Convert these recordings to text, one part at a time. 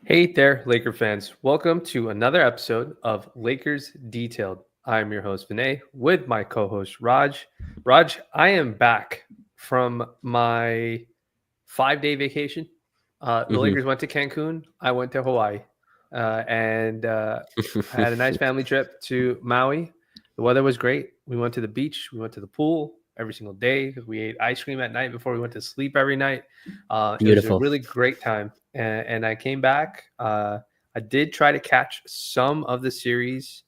Hey there, Laker fans. Welcome to another episode of Lakers Detailed. I'm your host, Vinay, with my co host, Raj. Raj, I am back from my 5-day vacation. The Mhm. Lakers went to Cancun. I went to Hawaii. And I had a nice family trip to Maui. The weather was great. We went to the beach. We went to the pool every single day. We ate ice cream at night before we went to sleep every night. It was a Beautiful. really great time. And I came back. I did try to catch some of the series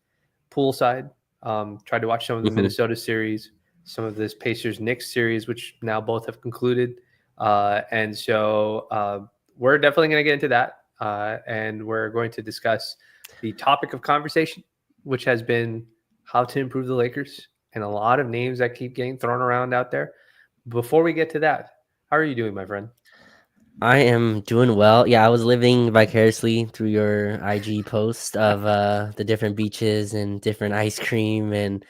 poolside. Tried to watch some of the Mhm. Minnesota series, some of this Pacers Knicks series, which now both have concluded. And so we're definitely going to get into that. And we're going to discuss the topic of conversation, which has been how to improve the Lakers and a lot of names that keep getting thrown around out there. Before we get to that, how are you doing, my friend? I am doing well. Yeah, I was living vicariously through your IG post of the different beaches and different ice cream, and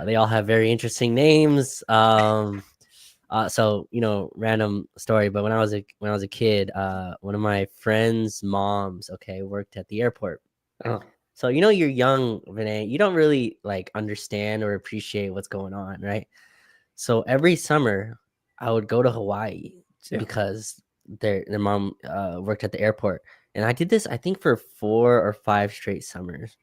they all have very interesting names. Random story, but when I was a kid, one of my friends' moms, okay, worked at the airport. Oh, So you're young, Vinay. You don't really like understand or appreciate what's going on, right? So every summer, I would go to Hawaii yeah. because their mom worked at the airport, and I did this I think for 4 or 5 straight summers.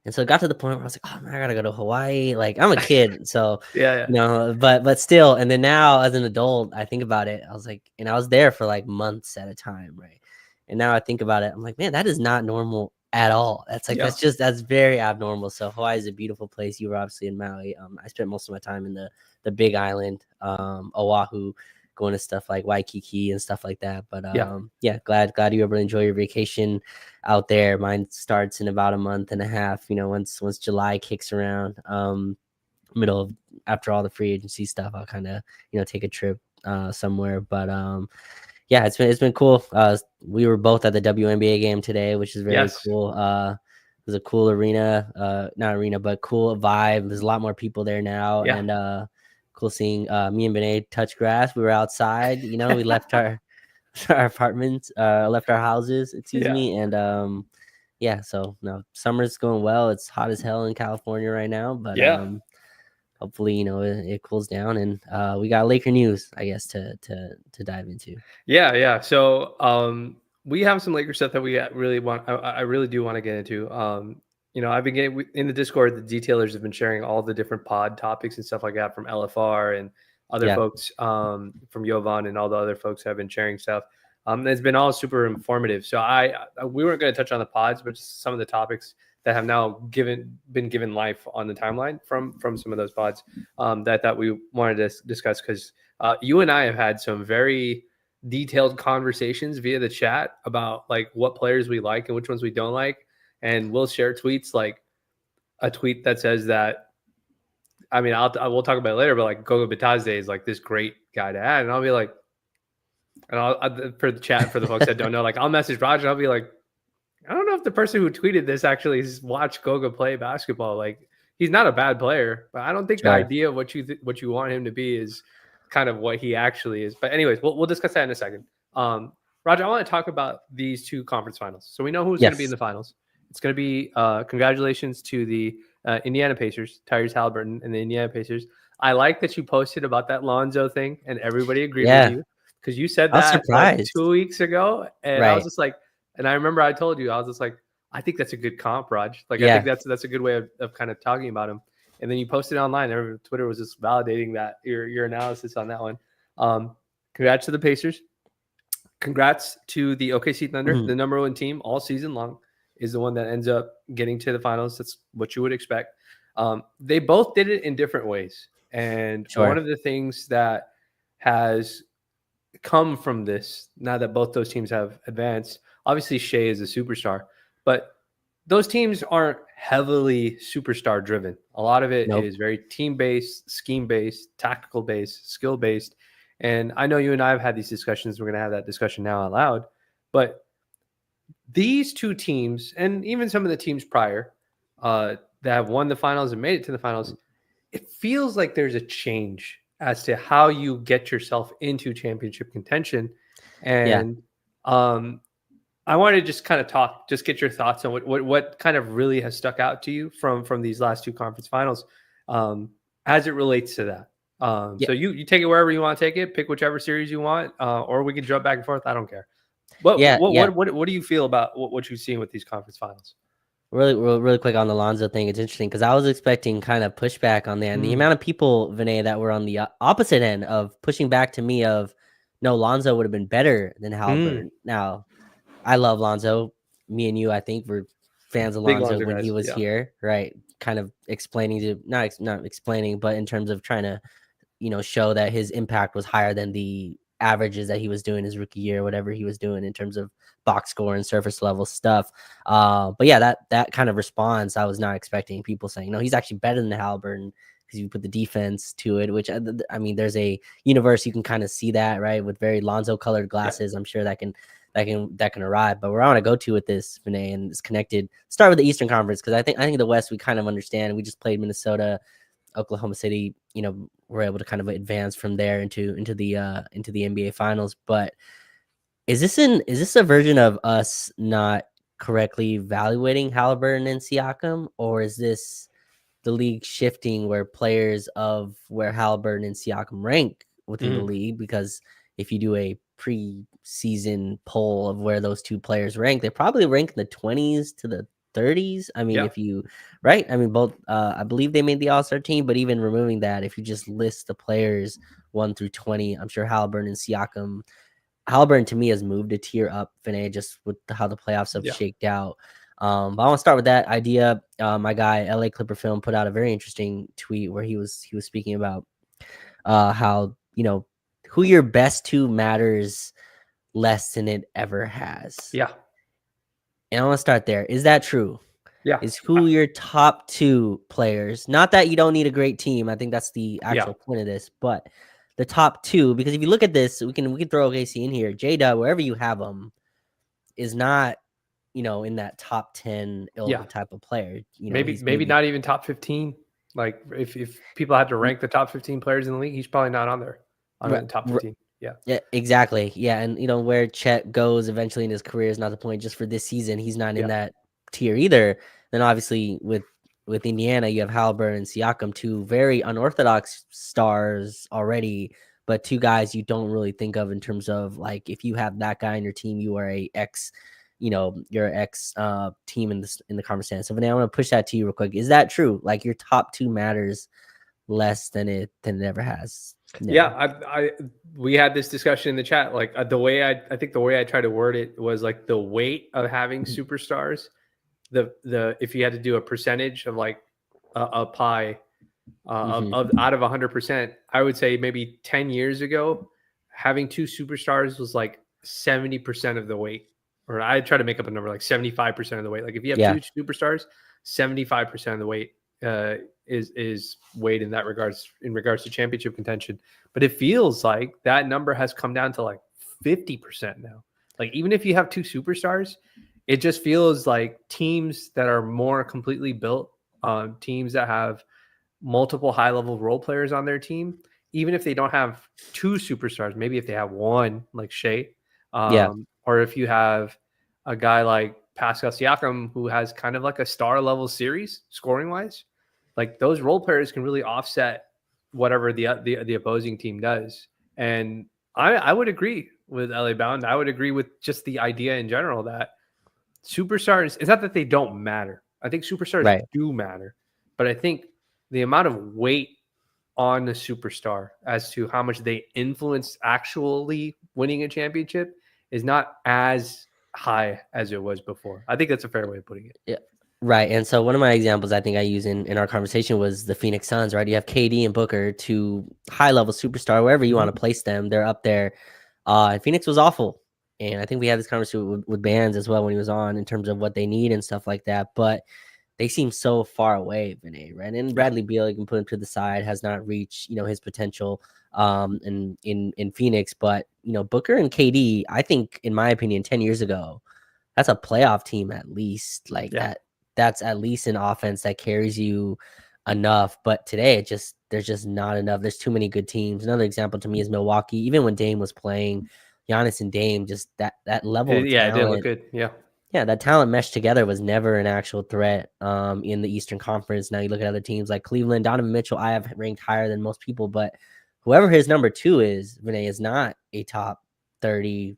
And so it got to the point where I was like, "Oh man, I gotta go to Hawaii." Like I'm a kid, so Yeah, yeah. but still. And then now, as an adult, I think about it. I was like, and I was there for like months at a time, right? And now I think about it, I'm like, man, that is not normal at all. Yeah. That's very abnormal. So Hawaii is a beautiful place. You were obviously in Maui. I spent most of my time in the Big Island, Oahu, going to stuff like Waikiki and stuff like that. But Yeah. yeah, glad you were able to enjoy your vacation out there. Mine starts in about a month and a half. Once July kicks around, middle of after all the free agency stuff, I'll kind of take a trip somewhere. But yeah, it's been cool. We were both at the WNBA game today, which is very Yes. cool. It was a cool arena, not arena, but cool vibe. There's a lot more people there now, Yeah. and cool seeing me and Benet touch grass. We were outside. We left our our apartments, left our houses, excuse Yeah. me, and yeah. So no, summer's going well. It's hot as hell in California right now, but Yeah. hopefully it cools down, and we got Laker news, I guess, to dive into. Yeah, yeah. So we have some Laker stuff that we really want. I really do want to get into. I've been getting in the Discord. The detailers have been sharing all the different pod topics and stuff like that from LFR and other Yeah. folks from Jovan and all the other folks have been sharing stuff. It's been all super informative. So we weren't going to touch on the pods, but just some of the topics that have now been given life on the timeline from some of those pods that we wanted to discuss because you and I have had some very detailed conversations via the chat about like what players we like and which ones we don't like. And we'll share tweets like a tweet that says that, I mean, we'll talk about it later, but like Gogo Batazde is like this great guy to add. And I'll be like, for the chat, for the folks that don't know, like I'll message Roger. I'll be like, I don't know if the person who tweeted this actually has watched Goga play basketball. Like he's not a bad player, but I don't think the Sure. idea of what you want him to be is kind of what he actually is. But anyways, we'll discuss that in a second. Roger, I want to talk about these two conference finals. So we know who's going to be in Yes. the finals. It's going to be congratulations to the Indiana Pacers, Tyrese Haliburton, and the Indiana Pacers. I like that you posted about that Lonzo thing, and everybody agreed with Yeah. you because you said I was that what surprised. 2 weeks ago, and I was Right. just like, and I remember I told you, I was just like, I think that's a good comp, Raj. Like, I think Yeah. that's a good way of kind of talking about him. And then you posted it online. Twitter was just validating that your analysis on that one. Um, congrats to the Pacers. Congrats to the OKC Thunder, Mhm. the number one team all season long, is the one that ends up getting to the finals. That's what you would expect. They both did it in different ways. And one Sure. of the things that has come from this, now that both those teams have advanced, obviously Shea is a superstar, but those teams aren't heavily superstar driven. A lot of it Nope. is very team based, scheme based, tactical based, skill based. And I know you and I have had these discussions. We're going to have that discussion now out loud. But these two teams, and even some of the teams prior that have won the finals and made it to the finals, it feels like there's a change as to how you get yourself into championship contention. Yeah. And um, I want to just kind of just get your thoughts on what kind of really has stuck out to you from these last two conference finals, as it relates to that. Yeah, So you take it wherever you want to take it, pick whichever series you want, or we can jump back and forth. I don't care. What yeah, what yeah. what what, what do you feel about what you've seen with these conference finals? Really quick on the Lonzo thing. It's interesting because I was expecting kind of pushback on that, and the amount of people, Vinay, that were on the opposite end of pushing back to me of, no, Lonzo would have been better than Mm. Haliburton. Now, I love Lonzo. Me and you, I think, were fans of Big Lonzo Lonzo when he guys. was Yeah. here, right? Kind of explaining to not explaining, but in terms of trying to show that his impact was higher than the averages that he was doing his rookie year, whatever he was doing in terms of box score and surface level stuff. But yeah, that kind of response I was not expecting. People saying, no, he's actually better than Haliburton because you put the defense to it, which I mean, there's a universe you can kind of see that, right, with very Lonzo colored glasses. I'm sure that can arrive. But where I want to go to with this, Vinay, and it's connected. Start with the Eastern Conference because I think the West we kind of understand. We just played Minnesota, Oklahoma City, we're able to kind of advance from there into the NBA finals. But is this a version of us not correctly evaluating Halliburton and Siakam, or is this the league shifting where players of where Haliburton and Siakam rank within the Mm. league? Because if you do a preseason poll of where those two players rank, they probably rank in the 20s to the 30s. I mean, Yeah. if you right, I mean both. I believe they made the All-Star team, but even removing that, if you just list the players 1 through 20, I'm sure Haliburton and Siakam. Haliburton to me has moved a tier up, Vinay, just with how the playoffs have Yeah. shaked out. But I want to start with that idea. My guy, LA Clipper Film, put out a very interesting tweet where he was speaking about how who your best two matters less than it ever has. Yeah. And I want to start there. Is that true? Yeah. Is who your top two players? Not that you don't need a great team. I think that's the Yeah. actual point of this, but the top two. Because if you look at this, we can throw OKC in here. J-Dub, wherever you have them, is not in that top 10 Yeah. type of player. Maybe He's maybe not even top 15. Like if people had to rank the top 15 players in the league, he's probably not on there on the top 15. Yeah. Yeah, exactly. Yeah, and where Chet goes eventually in his career is not the point. Just for this season, he's not in Yeah. that tier either. Then obviously with Indiana, you have Haliburton and Siakam, two very unorthodox stars already, but two guys you don't really think of in terms of like if you have that guy on your team, you are a ex, you're an ex team in the conversation. So Vinay, I want to push that to you real quick. Is that true? Like your top two matters less than it ever has? Yeah, we had this discussion in the chat. Like the way I think the way I tried to word it was like the weight of having superstars. The if you had to do a percentage of like a pie of out of 100%, I would say maybe 10 years ago, having two superstars was like 70% of the weight. Or I try to make up a number like 75% of the weight. Like if you have Yeah. two superstars, 75% of the weight is weight in regards to championship contention. But it feels like that number has come down to like 50% now. Like even if you have two superstars, it just feels like teams that are more completely built, teams that have multiple high level role players on their team, even if they don't have two superstars, maybe if they have one like Shea, or if you have a guy like Pascal Siakam who has kind of like a star level series scoring wise, like those role players can really offset whatever the opposing team does. And I would agree with LA Bound. I would agree with just the idea in general that superstars, it's not that they don't matter. I think superstars do matter, but I think the amount of weight on the superstar as to how much they influence actually winning a championship is not as high as it was before. I think that's a fair way of putting it. Yeah. Right. And so one of my examples I think I use in our conversation was the Phoenix Suns, right? You have KD and Booker, two high level superstar, wherever you want to place them, they're up there. And Phoenix was awful. And I think we had this conversation with Bands as well when he was on in terms of what they need and stuff like that. But they seem so far away, Vinay, right? And Bradley Beal, you can put him to the side, has not reached, his potential in Phoenix. But, Booker and KD, I think, in my opinion, 10 years ago, that's a playoff team at least. Like that's at least an offense that carries you enough. But today there's just not enough. There's too many good teams. Another example to me is Milwaukee. Even when Dame was playing, Giannis and Dame, just that level of Yeah, it didn't look talent. good. Yeah. Yeah, that talent meshed together was never an actual threat in the Eastern Conference. Now you look at other teams like Cleveland, Donovan Mitchell, I have ranked higher than most people, but whoever his number 2 is, Vinay, is not a top 30.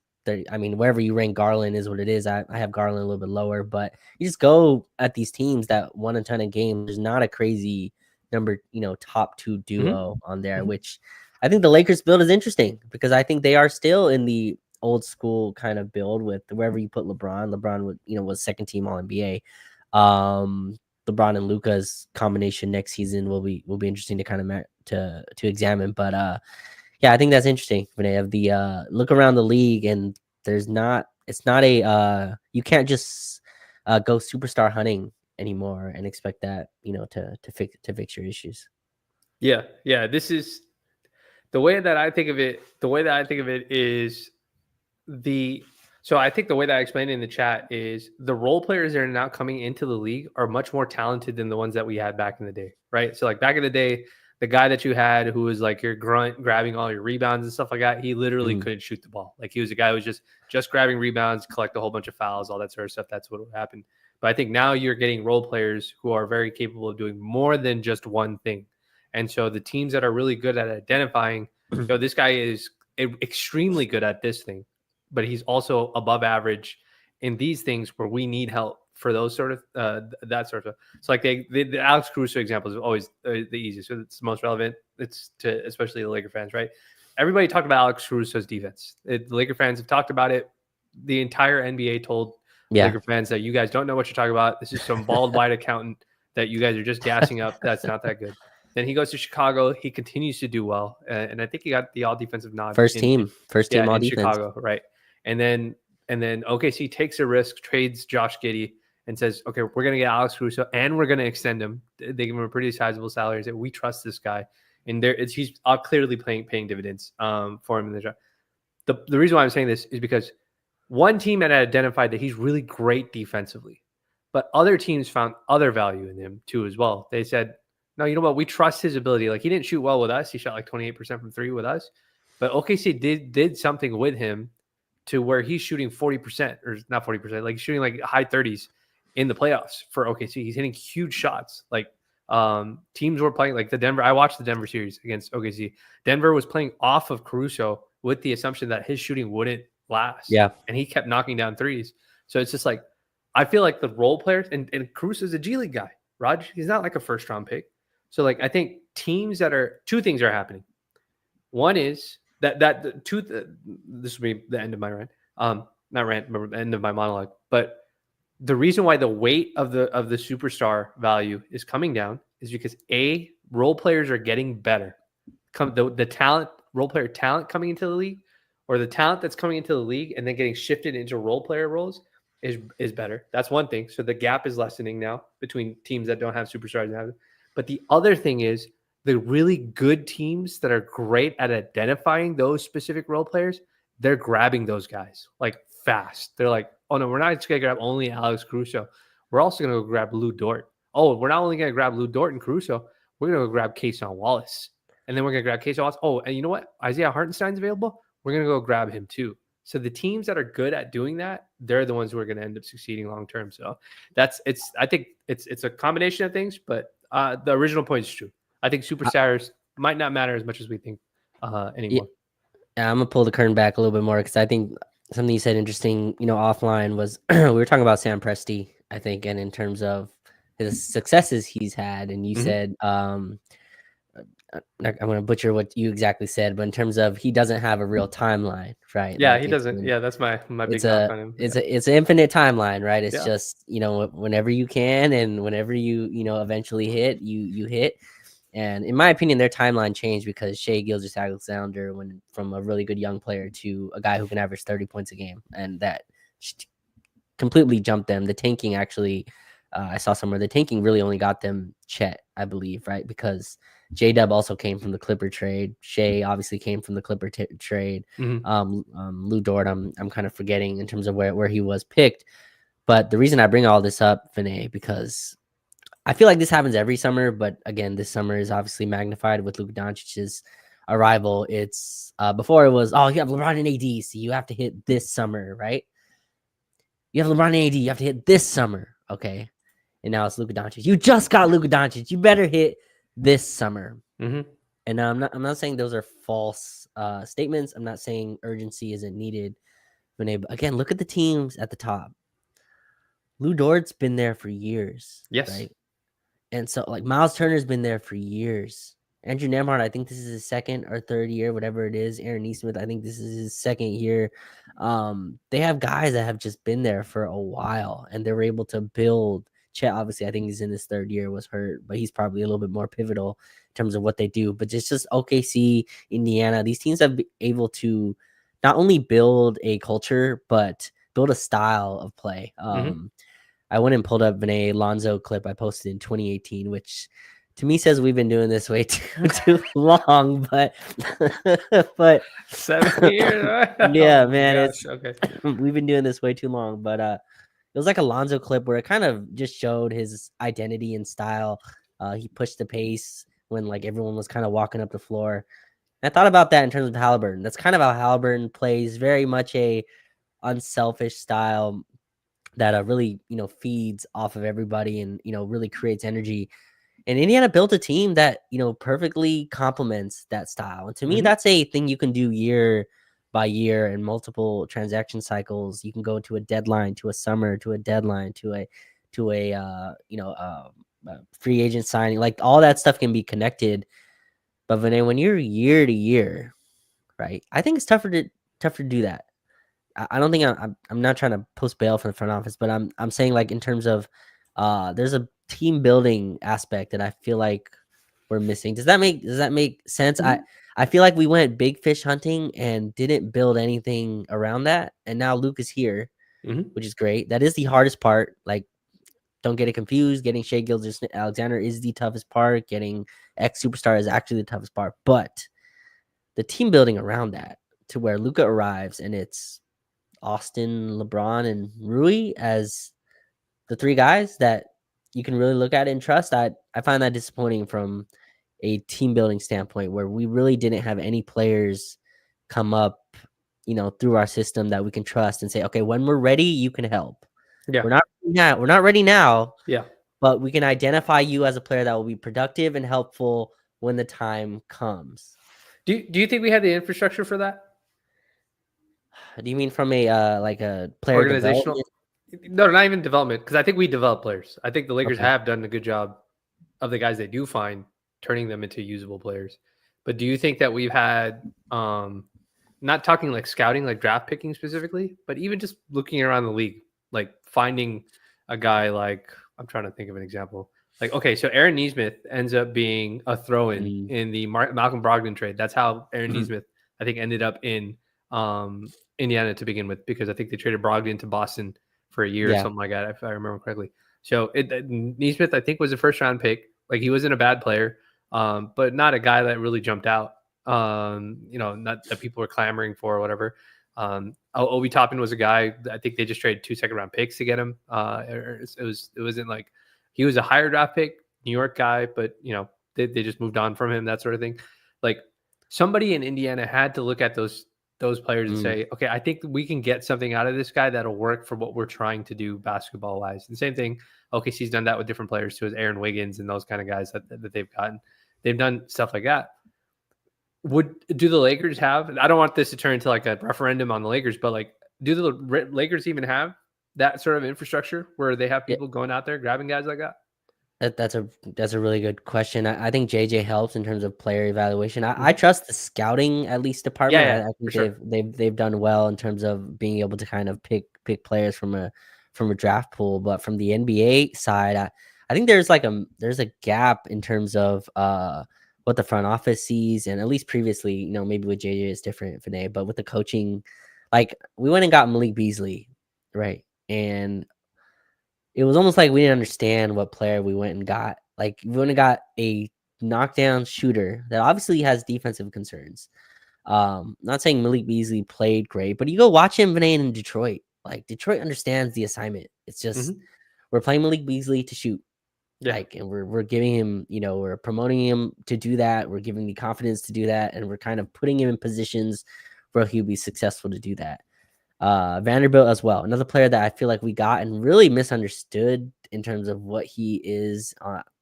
I mean, wherever you rank Garland is what it is. I have Garland a little bit lower, but you just go at these teams that won a ton of games. There's not a crazy number, top 2 duo on there, which I think the Lakers build is interesting because I think they are still in the old school kind of build with wherever you put LeBron. LeBron would, was second team All NBA. LeBron and Luka's combination next season will be interesting to kind of to examine. But yeah, I think that's interesting. When they have the look around the league, and it's not a you can't just go superstar hunting anymore and expect that to fix your issues. Yeah. This is the way that I think of it. The way that I think of it is so I think the way that I explained it in the chat is the role players that are now coming into the league are much more talented than the ones that we had back in the day, right? So like back in the day, the guy that you had who was like your grunt grabbing all your rebounds and stuff like that, he literally couldn't shoot the ball. Like he was a guy who was just grabbing rebounds, collect a whole bunch of fouls, all that sort of stuff. That's what would happen. But I think now you're getting role players who are very capable of doing more than just one thing. And so the teams that are really good at identifying, this guy is extremely good at this thing, but he's also above average in these things where we need help for those sort of that sort of. So like the Alex Caruso example is always the easiest. So it's the most relevant. It's to especially the Laker fans, right? Everybody talked about Alex Caruso's defense. The Laker fans have talked about it. The entire NBA told Laker fans that you guys don't know what you're talking about. This is some bald white accountant that you guys are just gassing up. That's not that good. Then he goes to Chicago. He continues to do well, and I think he got the all defensive nod. First team all in defense. Chicago, right? And then OKC takes a risk, trades Josh Giddey, and says, okay, we're going to get Alex Caruso, and we're going to extend him. They give him a pretty sizable salary. Say, we trust this guy, and he's clearly paying dividends for him in the draft. The reason why I'm saying this is because one team had identified that he's really great defensively, but other teams found other value in him too as well. They said, no, you know what? We trust his ability. Like he didn't shoot well with us. He shot like 28% from 3 with us, but OKC did something with him to where he's shooting 40% or not 40%, like shooting like high 30s in the playoffs for OKC. He's hitting huge shots. Like teams were playing like I watched the Denver series against OKC. Denver was playing off of Caruso with the assumption that his shooting wouldn't last. Yeah. And he kept knocking down threes. So it's just like, I feel like the role players and Caruso's a G League guy. Raj, he's not like a first round pick. So like, I think teams two things are happening. One is this will be the end of my rant. Not rant, but the end of my monologue. But the reason why the weight of the superstar value is coming down is because role players are getting better. The talent, role player talent coming into the league, or the talent that's coming into the league and then getting shifted into role player roles is better. That's one thing. So the gap is lessening now between teams that don't have superstars and have. But the other thing is the really good teams that are great at identifying those specific role players, they're grabbing those guys like fast. They're like, oh no, we're not just going to grab only Alex Caruso. We're also going to go grab Lou Dort. Oh, we're not only going to grab Lou Dort and Caruso, we're going to go grab Cason Wallace. And then we're going to grab Cason Wallace. Oh, and you know what? Isaiah Hartenstein's available. We're going to go grab him too. So the teams that are good at doing that, they're the ones who are going to end up succeeding long term. So I think it's a combination of things, but the original point is true. I think superstars might not matter as much as we think anymore. Yeah, I'm gonna pull the curtain back a little bit more because I think something you said interesting, offline was we were talking about Sam Presti, I think, and in terms of his successes he's had, and you said I'm gonna butcher what you exactly said, but in terms of he doesn't have a real timeline, right? Yeah, like he doesn't. Yeah, that's my big knock on him. It's an infinite timeline, right? It's just whenever you can and whenever you eventually hit, you hit. And in my opinion, their timeline changed because Shai Gilgeous-Alexander went from a really good young player to a guy who can average 30 points a game, and that completely jumped them. The tanking actually, I saw somewhere the tanking really only got them Chet, I believe, right? Because J-Dub also came from the Clipper trade. Shai obviously came from the Clipper trade. Lou Dort, I'm kind of forgetting in terms of where he was picked. But the reason I bring all this up, Vinay, because I feel like this happens every summer, but again, this summer is obviously magnified with Luka Doncic's arrival, it's before it was, oh, you have LeBron and AD, so you have to hit this summer, right? You have LeBron and AD, you have to hit this summer, okay? And now it's Luka Doncic. You just got Luka Doncic. You better hit this summer. Mm-hmm. And I'm not saying those are false statements. I'm not saying urgency isn't needed. But again, look at the teams at the top. Lou Dort's been there for years, Yes. right? And so, like, Miles Turner's been there for years. Andrew Nembhard, I think this is his second or third year, whatever it is. Aaron Nesmith, I think this is his second year. They have guys that have just been there for a while, and they were able to build. Chet, obviously, I think he's in his third year, was hurt, but he's probably a little bit more pivotal in terms of what they do. But just OKC, Indiana, these teams have been able to not only build a culture, but build a style of play. I went and pulled up a Lonzo clip I posted in 2018, which to me says we've been doing this way too long, but 7 years. Yeah, Oh, man, gosh. it's Okay. we've been doing this way too long. But it was like a Lonzo clip where it kind of just showed his identity and style. He pushed the pace when like everyone was kind of walking up the floor. And I thought about that in terms of Haliburton. That's kind of how Haliburton plays, very much a unselfish style that really, feeds off of everybody and, really creates energy. And Indiana built a team that, perfectly complements that style. And to me, that's a thing you can do year by year and multiple transaction cycles. You can go to a deadline, to a summer, to a deadline, to a free agent signing. Like all that stuff can be connected. But when you're year to year, right? I think it's tougher to do that. I don't think I'm not trying to post bail for the front office, but I'm saying like in terms of there's a team building aspect that I feel like we're missing. Does that make sense? I feel like we went big fish hunting and didn't build anything around that, and now Luke is here, which is great. That is the hardest part. Like, don't get it confused. Getting Shai Gilgeous-Alexander is the toughest part. Getting X superstar is actually the toughest part, but the team building around that to where Luka arrives and it's Austin, LeBron, and Rui as the three guys that you can really look at and trust. I find that disappointing from a team building standpoint where we really didn't have any players come up, through our system that we can trust and say, okay, when we're ready, you can help. Yeah. We're not ready now. Yeah. But we can identify you as a player that will be productive and helpful when the time comes. Do you think we had the infrastructure for that? Do you mean from a like a player Organizational? development? No, not even development, because I think we develop players. I think the Lakers Okay. have done a good job of the guys they do find turning them into usable players. But do you think that we've had, not talking like scouting, like draft picking specifically, but even just looking around the league, like finding a guy like, I'm trying to think of an example. Like, okay, so Aaron Nesmith ends up being a throw-in in the Malcolm Brogdon trade. That's how Aaron Nesmith, I think, ended up in Indiana to begin with, because I think they traded Brogdon to Boston for a year or something like that, if I remember correctly. So Nesmith, I think, was a first-round pick. Like, he wasn't a bad player, but not a guy that really jumped out. Not that people were clamoring for or whatever. Obi Toppin was a guy, I think they just traded 2 second-round picks to get him. It wasn't like he was a higher draft pick, New York guy, but they just moved on from him, that sort of thing. Like, somebody in Indiana had to look at those players and say, okay, I think we can get something out of this guy that'll work for what we're trying to do basketball wise. And same thing, OKC's done that with different players too, as Aaron Wiggins and those kind of guys that they've gotten. They've done stuff like that. Do the Lakers have, I don't want this to turn into like a referendum on the Lakers, but like, do the Lakers even have that sort of infrastructure where they have people going out there grabbing guys like that? That's a really good question. I think JJ helps in terms of player evaluation. I trust the scouting at least department. Yeah, I think sure. they've done well in terms of being able to kind of pick players from a draft pool. But from the NBA side, I think there's a gap in terms of what the front office sees, and at least previously, maybe with JJ it's different today, but with the coaching, like we went and got Malik Beasley, right? And it was almost like we didn't understand what player we went and got. Like, we went and got a knockdown shooter that obviously has defensive concerns. Not saying Malik Beasley played great, but you go watch him in Detroit. Like, Detroit understands the assignment. It's just we're playing Malik Beasley to shoot. Yeah. Like, and we're giving him, we're promoting him to do that. We're giving the confidence to do that, and we're kind of putting him in positions where he'll be successful to do that. Vanderbilt as well, another player that I feel like we got and really misunderstood in terms of what he is.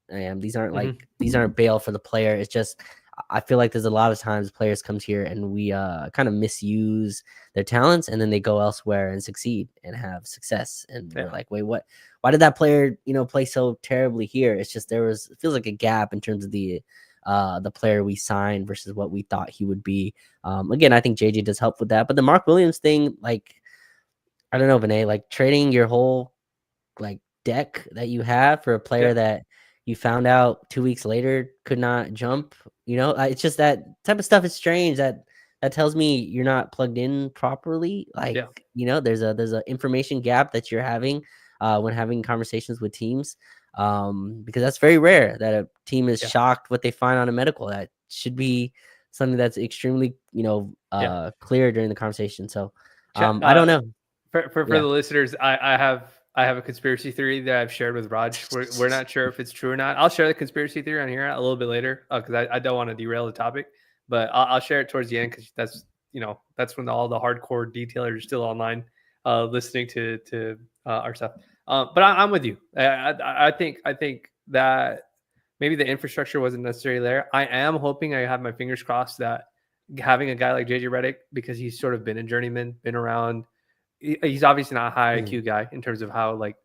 And these aren't bail for the player. It's just I feel like there's a lot of times players come here and we kind of misuse their talents, and then they go elsewhere and succeed and have success. And we're like, wait, what? Why did that player play so terribly here? It's just it feels like a gap in terms of the player we signed versus what we thought he would be. Again, I think JJ does help with that, but the Mark Williams thing, like, I don't know, Vinay, like trading your whole like deck that you have for a player that you found out 2 weeks later could not jump, it's just that type of stuff is strange. That tells me you're not plugged in properly. Like, there's a information gap that you're having when having conversations with teams. Because that's very rare that a team is shocked what they find on a medical. That should be something that's extremely, clear during the conversation. So I don't know. For the listeners, I have a conspiracy theory that I've shared with Raj. We're not sure if it's true or not. I'll share the conspiracy theory on here a little bit later because I don't want to derail the topic, but I'll share it towards the end because that's when all the hardcore detailers are still online listening to our stuff. But I'm with you. I think that maybe the infrastructure wasn't necessarily there. I am hoping, I have my fingers crossed that having a guy like JJ Redick, because he's sort of been a journeyman, been around. He's obviously not a high IQ guy in terms of how like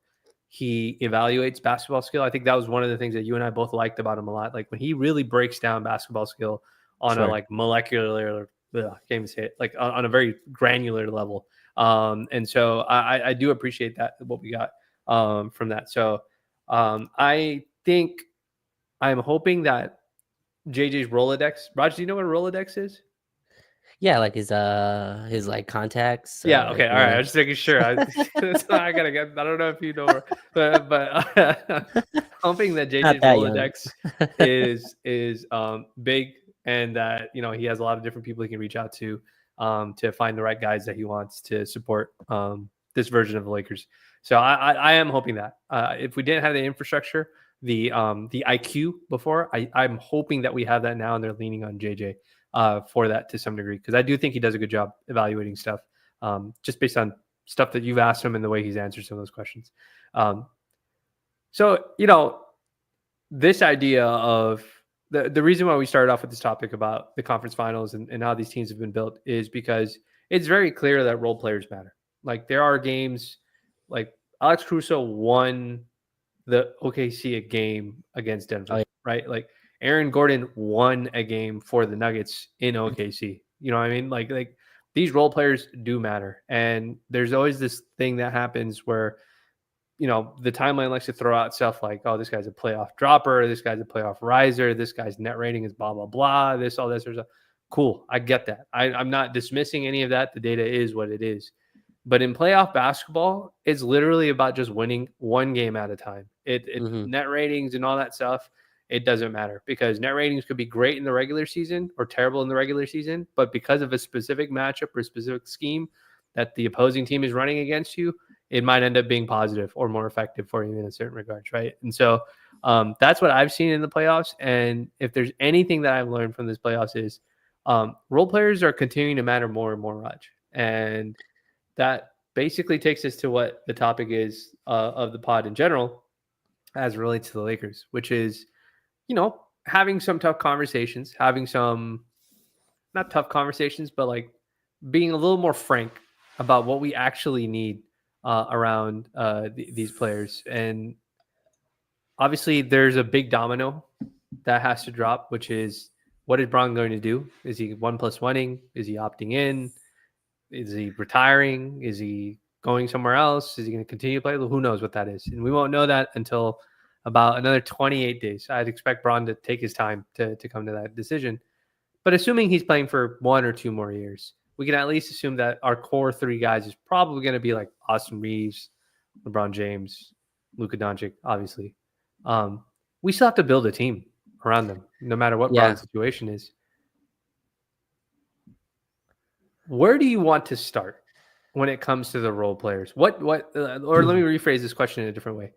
he evaluates basketball skill. I think that was one of the things that you and I both liked about him a lot. Like when he really breaks down basketball skill on a like molecular, can't even say it, like on a very granular level. And so I do appreciate that, what we got from that. So I think I'm hoping that JJ's Rolodex. Raj, do you know what a Rolodex is? Yeah, like his like contacts. Yeah. Okay. All right. I'm just making sure. I gotta get. I don't know if you know, but hoping that JJ's that Rolodex is big, and that he has a lot of different people he can reach out to find the right guys that he wants to support this version of the Lakers. So I am hoping that if we didn't have the infrastructure, the IQ before, I'm hoping that we have that now, and they're leaning on JJ for that to some degree, because I do think he does a good job evaluating stuff just based on stuff that you've asked him and the way he's answered some of those questions. So this idea of the reason why we started off with this topic about the conference finals and how these teams have been built is because it's very clear that role players matter. Like there are games like Alex Caruso won the OKC a game against Denver, right? Like Aaron Gordon won a game for the Nuggets in OKC. You know what I mean? Like these role players do matter. And there's always this thing that happens where, the timeline likes to throw out stuff like, oh, this guy's a playoff dropper. This guy's a playoff riser. This guy's net rating is blah, blah, blah. This, all this. Cool. I get that. I'm not dismissing any of that. The data is what it is. But in playoff basketball, it's literally about just winning one game at a time. Net ratings and all that stuff, it doesn't matter, because net ratings could be great in the regular season or terrible in the regular season. But because of a specific matchup or specific scheme that the opposing team is running against you, it might end up being positive or more effective for you in a certain regards, right? And so that's what I've seen in the playoffs. And if there's anything that I've learned from this playoffs is role players are continuing to matter more and more, Raj. And that basically takes us to what the topic is of the pod in general as it relates to the Lakers, which is, having some tough conversations, having some, not tough conversations, but like being a little more frank about what we actually need around these players. And obviously there's a big domino that has to drop, which is, what is Bron going to do? Is he 1+1ing? Is he opting in? Is he retiring? Is he going somewhere else? Is he going to continue to play? Who knows what that is? And we won't know that until about another 28 days. I'd expect Bron to take his time to come to that decision. But assuming he's playing for 1 or 2 more years, we can at least assume that our core 3 guys is probably going to be like Austin Reeves, LeBron James, Luka Doncic, obviously. We still have to build a team around them, no matter what Bron's situation is. Where do you want to start when it comes to the role players? Or let me rephrase this question in a different way.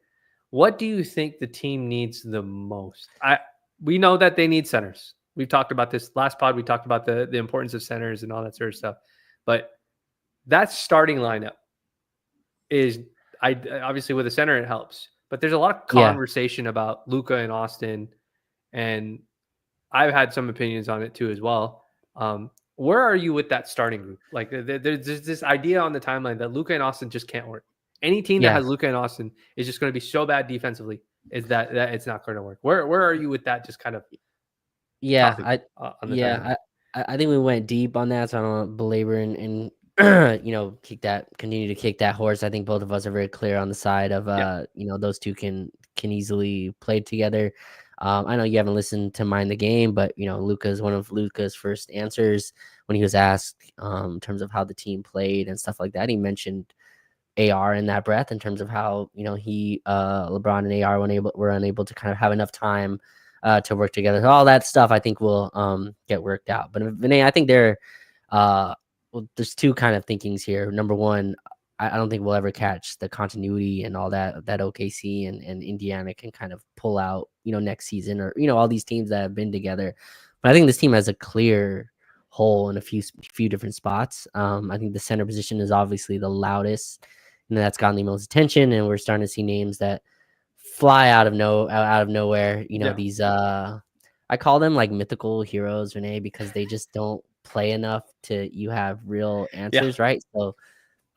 What do you think the team needs the most? We know that they need centers. We've talked about this last pod. We talked about the importance of centers and all that sort of stuff. But that starting lineup is, I obviously with a center it helps. But there's a lot of Yeah. conversation about Luka and Austin, and I've had some opinions on it too as well. Where are you with that starting group? Like, there's this idea on the timeline that Luka and Austin just can't work. Any team that Yeah. has Luka and Austin is just going to be so bad defensively is that it's not going to work. Where are you with that? Just kind of Yeah. topic on the timeline. I think we went deep on that, so I don't want to belabor and continue to kick that horse. I think both of us are very clear on the side of those two can easily play together. I know you haven't listened to Mind the Game, but Luka's one of Luka's first answers when he was asked in terms of how the team played and stuff like that. He mentioned AR in that breath in terms of how he LeBron and AR were unable to kind of have enough time to work together. So all that stuff I think will get worked out. But Vinay, I think there's two kind of thinkings here. Number one, I don't think we'll ever catch the continuity and all that OKC and Indiana can kind of pull out, next season or, all these teams that have been together. But I think this team has a clear hole in a few different spots. I think the center position is obviously the loudest and that's gotten the most attention. And we're starting to see names that fly out of nowhere. These, I call them like mythical heroes, Renee, because they just don't play enough you have real answers, right? So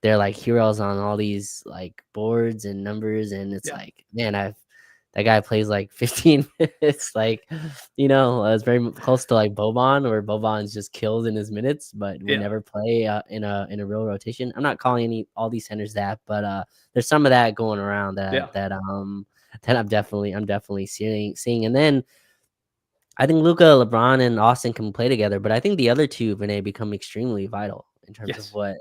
they're like heroes on all these like boards and numbers, and it's like, man, that guy plays like 15 minutes, like it's very close to like Boban, where Boban's just killed in his minutes, but would never play in a real rotation. I'm not calling all these centers that, but there's some of that going around that I'm definitely seeing, and then I think Luka, LeBron, and Austin can play together, but I think the other two, Vinay, become extremely vital in terms of what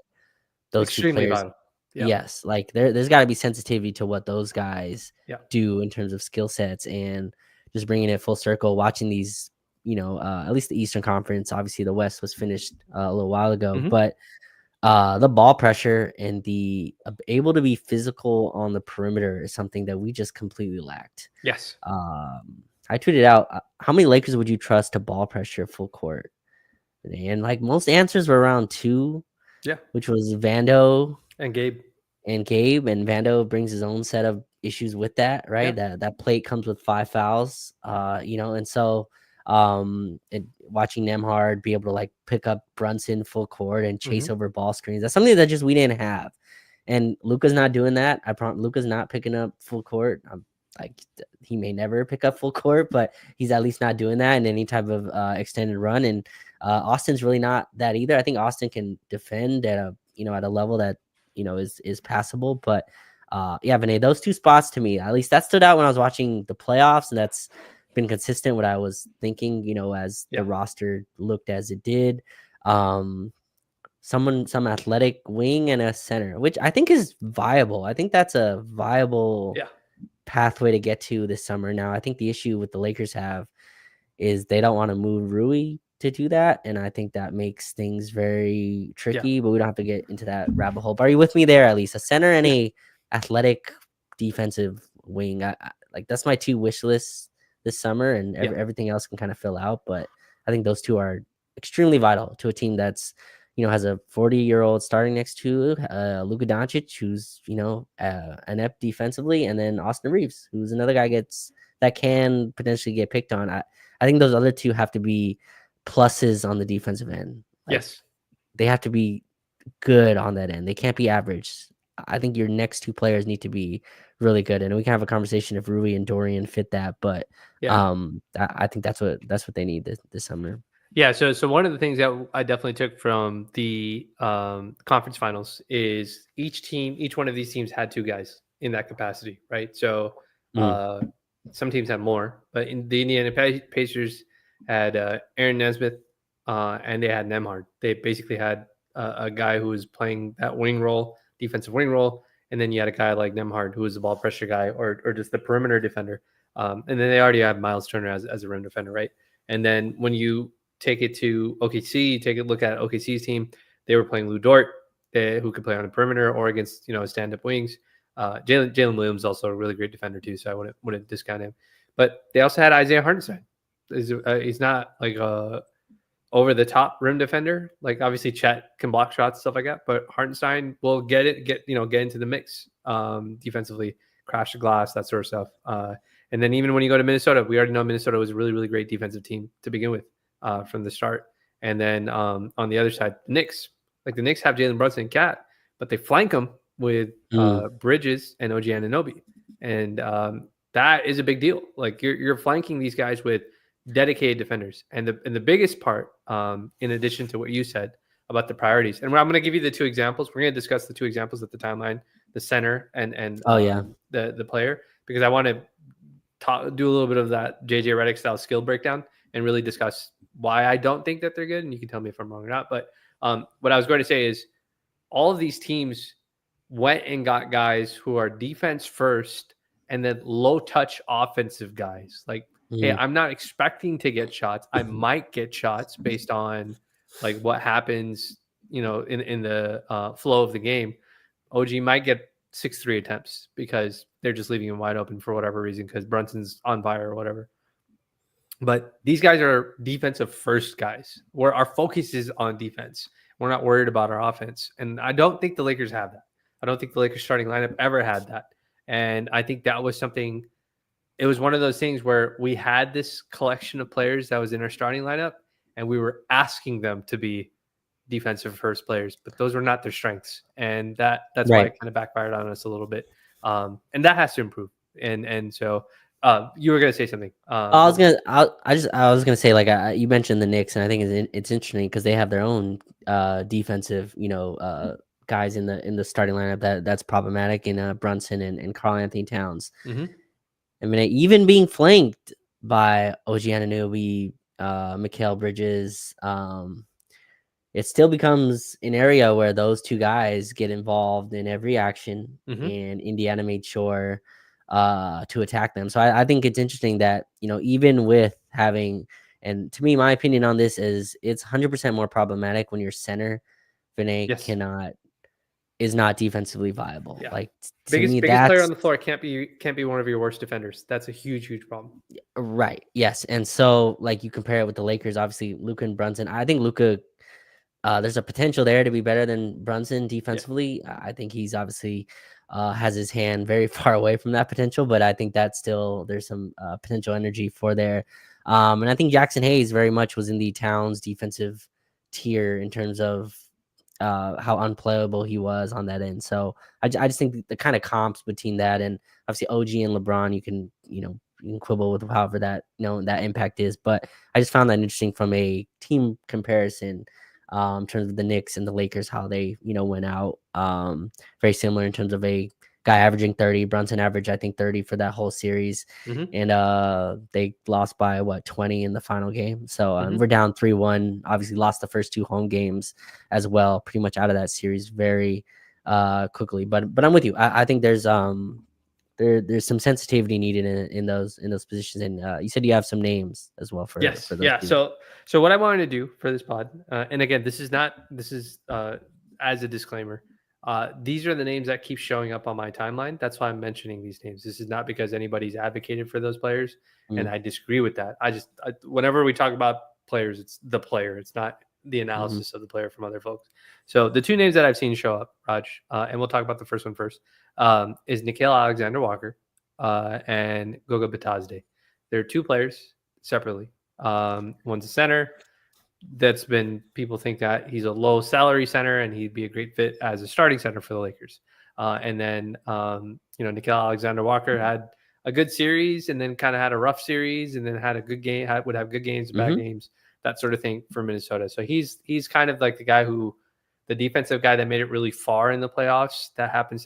those extremely two players. vital. Yes, like there's got to be sensitivity to what those guys do in terms of skill sets, and just bringing it full circle. Watching these, at least the Eastern Conference. Obviously, the West was finished a little while ago, but the ball pressure and the able to be physical on the perimeter is something that we just completely lacked. Yes. I tweeted out, how many Lakers would you trust to ball pressure full court? And like most answers were around 2, which was Vando and Gabe. And Vando brings his own set of issues with that, right? That plate comes with 5 fouls, and so watching Nemhard be able to like pick up Brunson full court and chase over ball screens, that's something that just we didn't have. And Luka's not doing that. Luka's not picking up full court. Like he may never pick up full court, but he's at least not doing that in any type of extended run. And Austin's really not that either. I think Austin can defend at a level that is passable. But Vinay, those two spots to me, at least that stood out when I was watching the playoffs, and that's been consistent what I was thinking. As the roster looked as it did. Some athletic wing and a center, which I think is viable. I think that's a viable pathway to get to this summer. Now, I think the issue with the Lakers have is they don't want to move Rui to do that, and I think that makes things very tricky, but we don't have to get into that rabbit hole. But are you with me there? At least a center and a athletic defensive wing. I like that's my 2 wish lists this summer, and everything else can kind of fill out, but I think those 2 are extremely vital to a team that's has a 40-year-old starting next to Luka Doncic, who's inept defensively, and then Austin Reeves, who's another guy that can potentially get picked on. I think those other 2 have to be pluses on the defensive end. Like, they have to be good on that end. They can't be average. I think your next 2 players need to be really good, and we can have a conversation if Rui and Dorian fit that. But I think that's what they need this summer. Yeah, so one of the things that I definitely took from the conference finals is each one of these teams had 2 guys in that capacity, right? So some teams had more, but in the Indiana Pacers had Aaron Nesmith and they had Nemhard. They basically had a guy who was playing that wing role, defensive wing role, and then you had a guy like Nemhard who was the ball pressure guy or just the perimeter defender. And then they already have Miles Turner as a rim defender, right? And then when you take it to OKC, take a look at OKC's team. They were playing Lou Dort, who could play on the perimeter or against stand-up wings. Jalen Williams is also a really great defender too, so I wouldn't discount him. But they also had Isaiah Hartenstein. He's not like a over the top rim defender. Like obviously Chet can block shots, stuff like that, but Hartenstein will get into the mix defensively, crash the glass, that sort of stuff. And then even when you go to Minnesota, we already know Minnesota was a really, really great defensive team to begin with from the start. And then on the other side, the Knicks have Jalen Brunson and Cat, but they flank them with Bridges and OG Anunoby. And that is a big deal. Like you're flanking these guys with dedicated defenders. And the biggest part, in addition to what you said about the priorities, and I'm going to give you the two examples. We're going to discuss the two examples at the timeline, the center and the player, because I want to do a little bit of that JJ Redick style skill breakdown and really discuss why I don't think that they're good. And you can tell me if I'm wrong or not. But what I was going to say is all of these teams went and got guys who are defense first and then low touch offensive guys. Like, hey, I'm not expecting to get shots. I might get shots based on like what happens, in the flow of the game. OG might get 6-3 attempts because they're just leaving him wide open for whatever reason because Brunson's on fire or whatever. But these guys are defensive first guys where our focus is on defense. We're not worried about our offense. And I don't think the Lakers have that. I don't think the Lakers starting lineup ever had that. And I think that was something, it was one of those things where we had this collection of players that was in our starting lineup and we were asking them to be defensive first players, but those were not their strengths. And that's why it kind of backfired on us a little bit. And that has to improve. And so you were going to say something. I was gonna say, like, you mentioned the Knicks, and I think it's interesting because they have their own defensive, guys in the starting lineup that's problematic in Brunson and Karl Anthony Towns. Mm-hmm. I mean, even being flanked by OG Anunoby, Mikal Bridges, it still becomes an area where those two guys get involved in every action, and Indiana made sure to attack them. So I think it's interesting that, even with having, and to me, my opinion on this is it's 100% more problematic when your center, Vinay, is not defensively viable. Yeah. Like biggest player on the floor can't be one of your worst defenders. That's a huge, huge problem. Right. Yes. And so like you compare it with the Lakers, obviously Luka and Brunson. I think Luka, there's a potential there to be better than Brunson defensively. Yeah. I think he's obviously has his hand very far away from that potential, but I think that still there's some potential energy for there. And I think Jackson Hayes very much was in the Towns defensive tier in terms of how unplayable he was on that end. So I just think the kind of comps between that and obviously OG and LeBron, you can quibble with however that, that impact is. But I just found that interesting from a team comparison in terms of the Knicks and the Lakers, how they, went out. Very similar in terms of a guy averaging 30, Brunson averaged, I think 30 for that whole series. And they lost by 20 in the final game. So we're down 3-1, obviously lost the first two home games as well, pretty much out of that series very quickly. But I'm with you. I think there's some sensitivity needed in those positions. And you said you have some names as well for those teams. So what I wanted to do for this pod, and again, this is as a disclaimer, these are the names that keep showing up on my timeline. That's why I'm mentioning these names. This is not because anybody's advocated for those players, and I disagree with that. Whenever we talk about players, it's the player. It's not the analysis of the player from other folks. So the two names that I've seen show up, Raj, and we'll talk about the first one first, is Nickeil Alexander-Walker and Goga Bitadze. There are two players separately. One's a center. That's been, people think that he's a low salary center and he'd be a great fit as a starting center for the Lakers. And then, Nickeil Alexander-Walker had a good series and then kind of had a rough series and then had a good game, would have good games, bad games, that sort of thing for Minnesota. So he's kind of like the guy the defensive guy that made it really far in the playoffs. That happens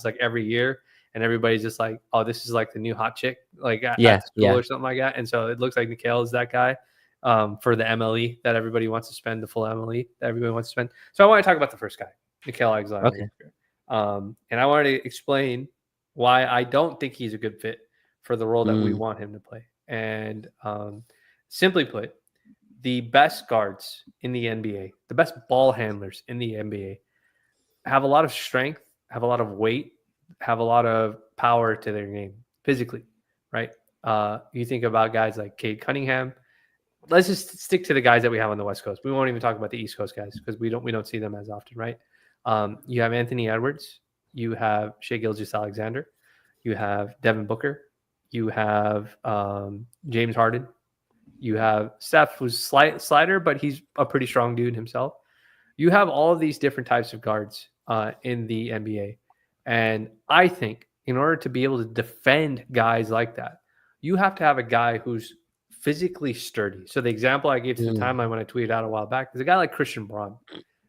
like every year. And everybody's just like, oh, this is like the new hot chick, like at school or something like that. And so it looks like Nickeil is that guy for the MLE that everybody wants to spend, the full MLE that everybody wants to spend. So I want to talk about the first guy, Nickeil Alexander. Okay. And I wanted to explain why I don't think he's a good fit for the role that we want him to play. And simply put, the best guards in the NBA, the best ball handlers in the NBA have a lot of strength, have a lot of weight. have a lot of power to their game physically, right? You think about guys like Cade Cunningham. Let's just stick to the guys that we have on the West Coast. We won't even talk about the East Coast guys because we don't see them as often, right? You have Anthony Edwards, you have Shai Gilgeous-Alexander, you have Devin Booker, you have James Harden, you have Steph, who's slider, but he's a pretty strong dude himself. You have all of these different types of guards in the NBA, and I think in order to be able to defend guys like that, you have to have a guy who's physically sturdy. So the example I gave to the timeline when I tweeted out a while back is a guy like Christian Braun,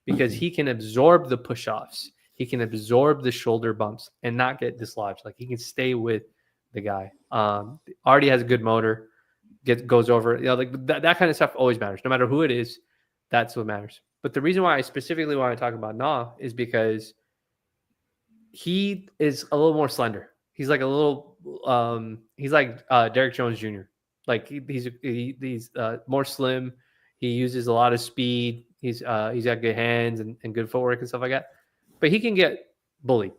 because he can absorb the push-offs, he can absorb the shoulder bumps and not get dislodged. Like, he can stay with the guy. Already has a good motor, goes over, like that kind of stuff always matters. No matter who it is, that's what matters. But the reason why I specifically want to talk about Na is because he is a little more slender. He's like a little, he's like Derrick Jones Jr. Like he's more slim. He uses a lot of speed. He's got good hands and good footwork and stuff like that. But he can get bullied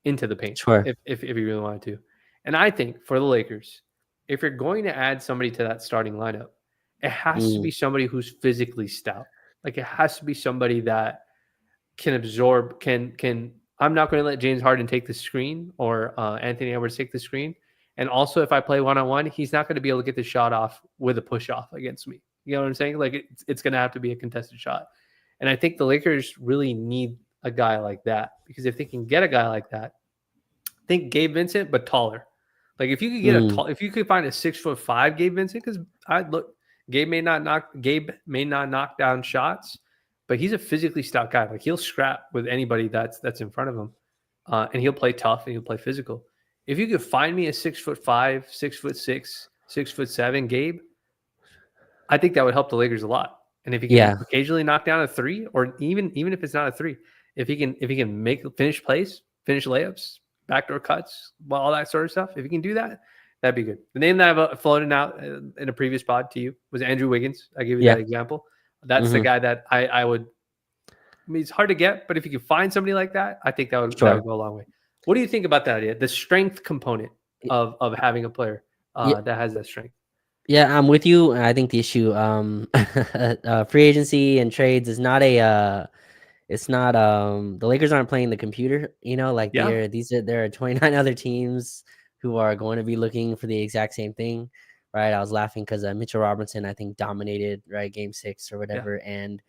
into the paint if he really wanted to. And I think for the Lakers, if you're going to add somebody to that starting lineup, it has to be somebody who's physically stout. Like, it has to be somebody that can absorb, can. I'm not going to let James Harden take the screen or Anthony Edwards take the screen. And also, if I play one-on-one, he's not going to be able to get the shot off with a push-off against me. You know what I'm saying? Like, it's going to have to be a contested shot. And I think the Lakers really need a guy like that, because if they can get a guy like that, think Gabe Vincent, but taller. Like, if you could get if you could find a 6'5" Gabe Vincent, because Gabe may not knock down shots, but he's a physically stout guy. Like, he'll scrap with anybody that's in front of him, and he'll play tough and he'll play physical. If you could find me a 6'5", 6'6", 6'7" Gabe, I think that would help the Lakers a lot. And if he can occasionally knock down a three, or even if it's not a three, if he can finish plays, finish layups, backdoor cuts, all that sort of stuff, if he can do that, that'd be good. The name that I've floated out in a previous pod to you was Andrew Wiggins. I gave you that example. That's the guy that I would. I mean, it's hard to get, but if you can find somebody like that, I think that would go a long way. What do you think about that idea? The strength component of having a player that has that strength. Yeah, I'm with you. I think the issue, free agency and trades is not it's not the Lakers aren't playing the computer, like there are 29 other teams who are going to be looking for the exact same thing, right? I was laughing because Mitchell Robinson, I think, dominated, right, game 6 or whatever, and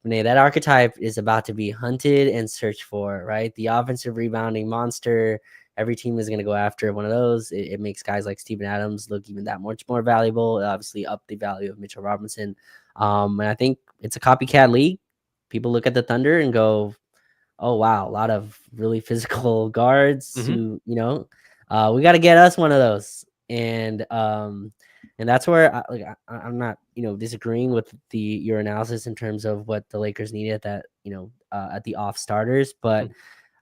that archetype is about to be hunted and searched for, right? The offensive rebounding monster. Every team is going to go after one of those. It makes guys like Steven Adams look even that much more valuable. It obviously up the value of Mitchell Robinson. And I think it's a copycat league. People look at the Thunder and go, oh, wow, a lot of really physical guards who, we got to get us one of those. And that's where I'm not, disagreeing with your analysis in terms of what the Lakers needed at that, at the off starters. But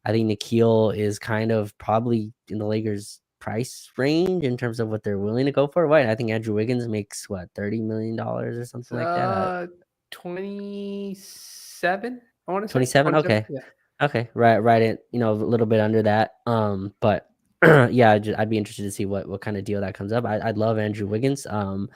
I think Nikhil is kind of probably in the Lakers' price range in terms of what they're willing to go for. Right? I think Andrew Wiggins makes $30 million or something like that. 27. I want to say 27. Okay. Yeah. Okay. Right. It, a little bit under that. But yeah, I'd be interested to see what kind of deal that comes up. I'd love Andrew Wiggins. I'm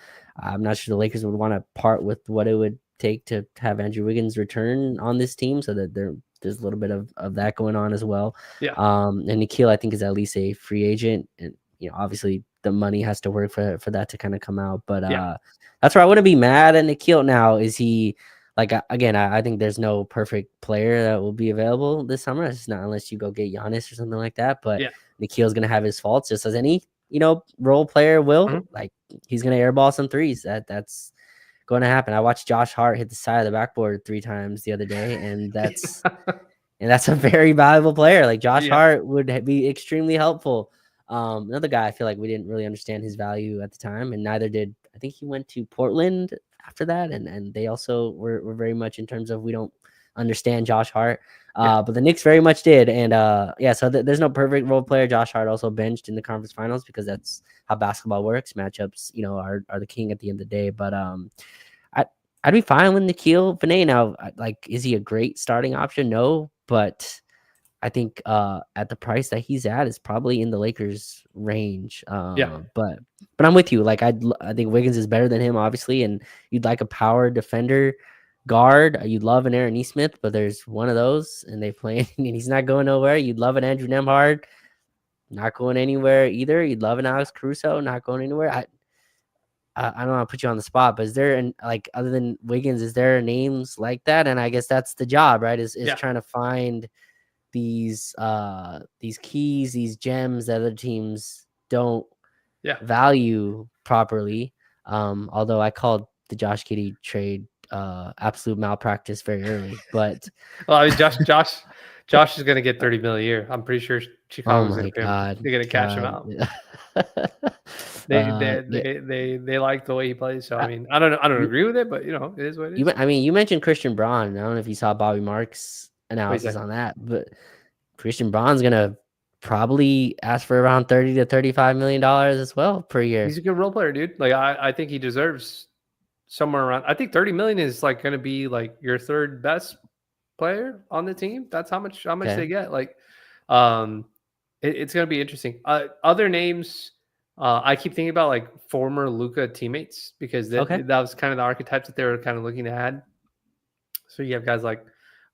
not sure the Lakers would want to part with what it would take to have Andrew Wiggins return on this team, so that there's a little bit of that going on as well. Yeah. And Nikhil, I think, is at least a free agent, and obviously the money has to work for that to kind of come out. But that's where I wouldn't be mad at Nikhil now. Is he like, again? I think there's no perfect player that will be available this summer. It's not unless you go get Giannis or something like that. But Nikhil's gonna have his faults, just as any role player will. Like, he's gonna airball some threes. That's going to happen. I watched Josh Hart hit the side of the backboard 3 times the other day, and that's a very valuable player. Like, Josh Hart would be extremely helpful. Another guy I feel like we didn't really understand his value at the time, and neither did, I think he went to Portland after that, and they also were very much in terms of, we don't understand Josh Hart. But the Knicks very much did. And so there's no perfect role player. Josh Hart also benched in the conference finals because that's how basketball works. Matchups, are the king at the end of the day. But I'd be fine with Nikhil Vinay now. Like, is he a great starting option? No, but I think at the price that he's at is probably in the Lakers range. Yeah, But I'm with you. Like I think Wiggins is better than him, obviously, and you'd like a power defender guard. You'd love an Aaron Nesmith, but there's one of those, and they play, and he's not going nowhere. You'd love an Andrew Nemhard, not going anywhere either. You'd love an Alex Caruso, not going anywhere. I don't want to put you on the spot, but is there like other than Wiggins, is there names like that? And I guess that's the job, right? Is trying to find these keys, these gems that other teams don't value properly. Although I called the Josh Giddey trade absolute malpractice very early, but well, I mean, Josh is going to get 30 million a year. I'm pretty sure Chicago's going to pay him. They're going to cash him out. They like the way he plays. So I mean, I don't agree with it, but it is what it is. I mean, you mentioned Christian Braun. I don't know if you saw Bobby Marks' analysis on that, but Christian Braun's gonna probably ask for around $30 to $35 million as well per year. He's a good role player, dude. Like I think he deserves somewhere around. I think 30 million is like going to be like your third best player on the team. That's how much they get. Like, it's going to be interesting. Other names, I keep thinking about like former Luka teammates because that was kind of the archetypes that they were kind of looking to add. So you have guys like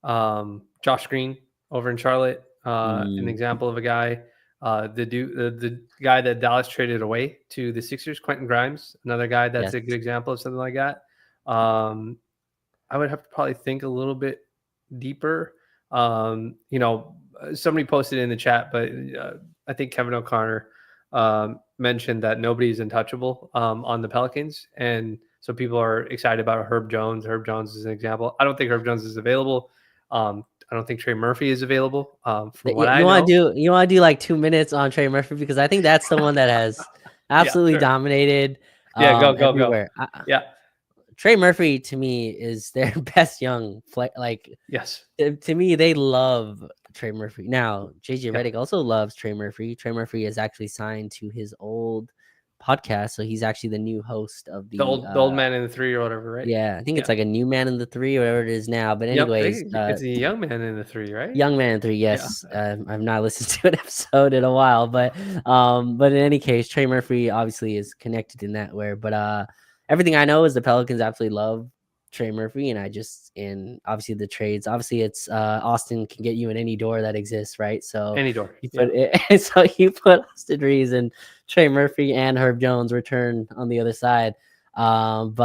Josh Green over in Charlotte, an example of a guy. The guy that Dallas traded away to the Sixers, Quentin Grimes, another guy that's a good example of something like that. I would have to probably think a little bit deeper. Somebody posted in the chat, but I think Kevin O'Connor mentioned that nobody's untouchable on the Pelicans, and so people are excited about Herb Jones. Herb Jones is an example. I don't think Herb Jones is available. I don't think Trey Murphy is available. From what I know, you want to do like 2 minutes on Trey Murphy because I think that's the one that has absolutely dominated. Go everywhere. Trey Murphy to me is their best young play. Like to me, they love Trey Murphy. Now JJ Redick also loves Trey Murphy. Trey Murphy is actually signed to his old podcast, so he's actually the new host of the old man in the 3 or whatever, right? Yeah, I think it's like a new man in the 3 or whatever it is now. But anyways, it's a young man in the 3, right? Young man in 3, yes. I've not listened to an episode in a while, but in any case, Trey Murphy obviously is connected in that way. But everything I know is the Pelicans absolutely love Trey Murphy, and obviously the trades. Obviously, it's Austin can get you in any door that exists, right? So any door. So you put Austin Reeves and Trey Murphy and Herb Jones return on the other side. Is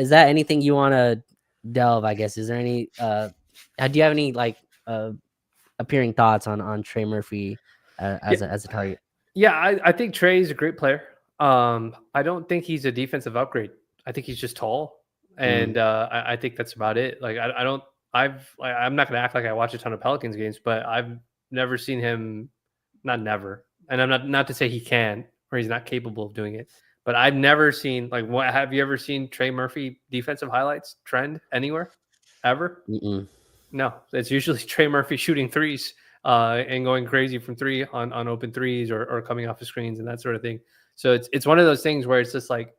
that anything you want to delve? I guess is there any? Do you have any like appearing thoughts on Trey Murphy as a target? Yeah, I think Trey is a great player. I don't think he's a defensive upgrade. I think he's just tall, and I think that's about it. Like I'm not gonna act like I watch a ton of Pelicans games, but I've never seen him. Not never, and I'm not to say he can or he's not capable of doing it. But I've never seen have you ever seen Trey Murphy defensive highlights trend anywhere, ever? No, it's usually Trey Murphy shooting threes and going crazy from 3 on open threes or coming off of screens and that sort of thing. So it's one of those things where it's just like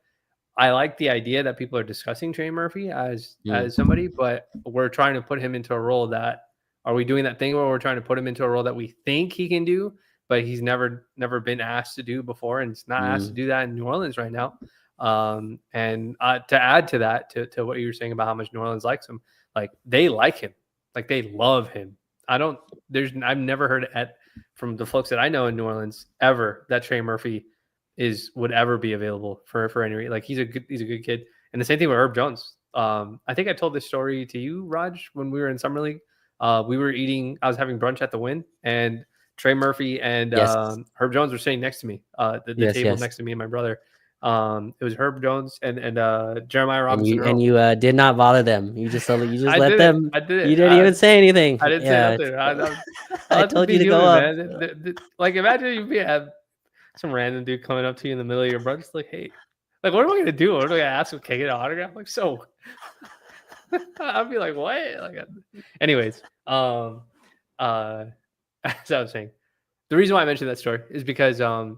I like the idea that people are discussing Trey Murphy as somebody, but we're trying to put him into a role that are we doing that thing where we're trying to put him into a role that we think he can do, but he's never been asked to do before, and it's not asked to do that in New Orleans right now. And to add to that, to what you were saying about how much New Orleans likes him, like they like him, like they love him. I've never heard from the folks that I know in New Orleans ever that Trey Murphy would ever be available for any reason. Like he's a good kid, and the same thing with Herb Jones. I think I told this story to you, Raj, when we were in Summer League. I was having brunch at the Wynn, and Trey Murphy and Herb Jones were sitting next to me, the table next to me and my brother. It was Herb Jones and Jeremiah Robinson. And you did not bother them. You just let them. I did it. You didn't even say anything. I didn't say nothing. I told you to go up. Man. Like imagine you have some random dude coming up to you in the middle of your brunch, like, hey, like what am I gonna do? What am I gonna ask him? Can I get an autograph? Like so. I'd be like, what? Like, anyways, as I was saying, the reason why I mentioned that story is because I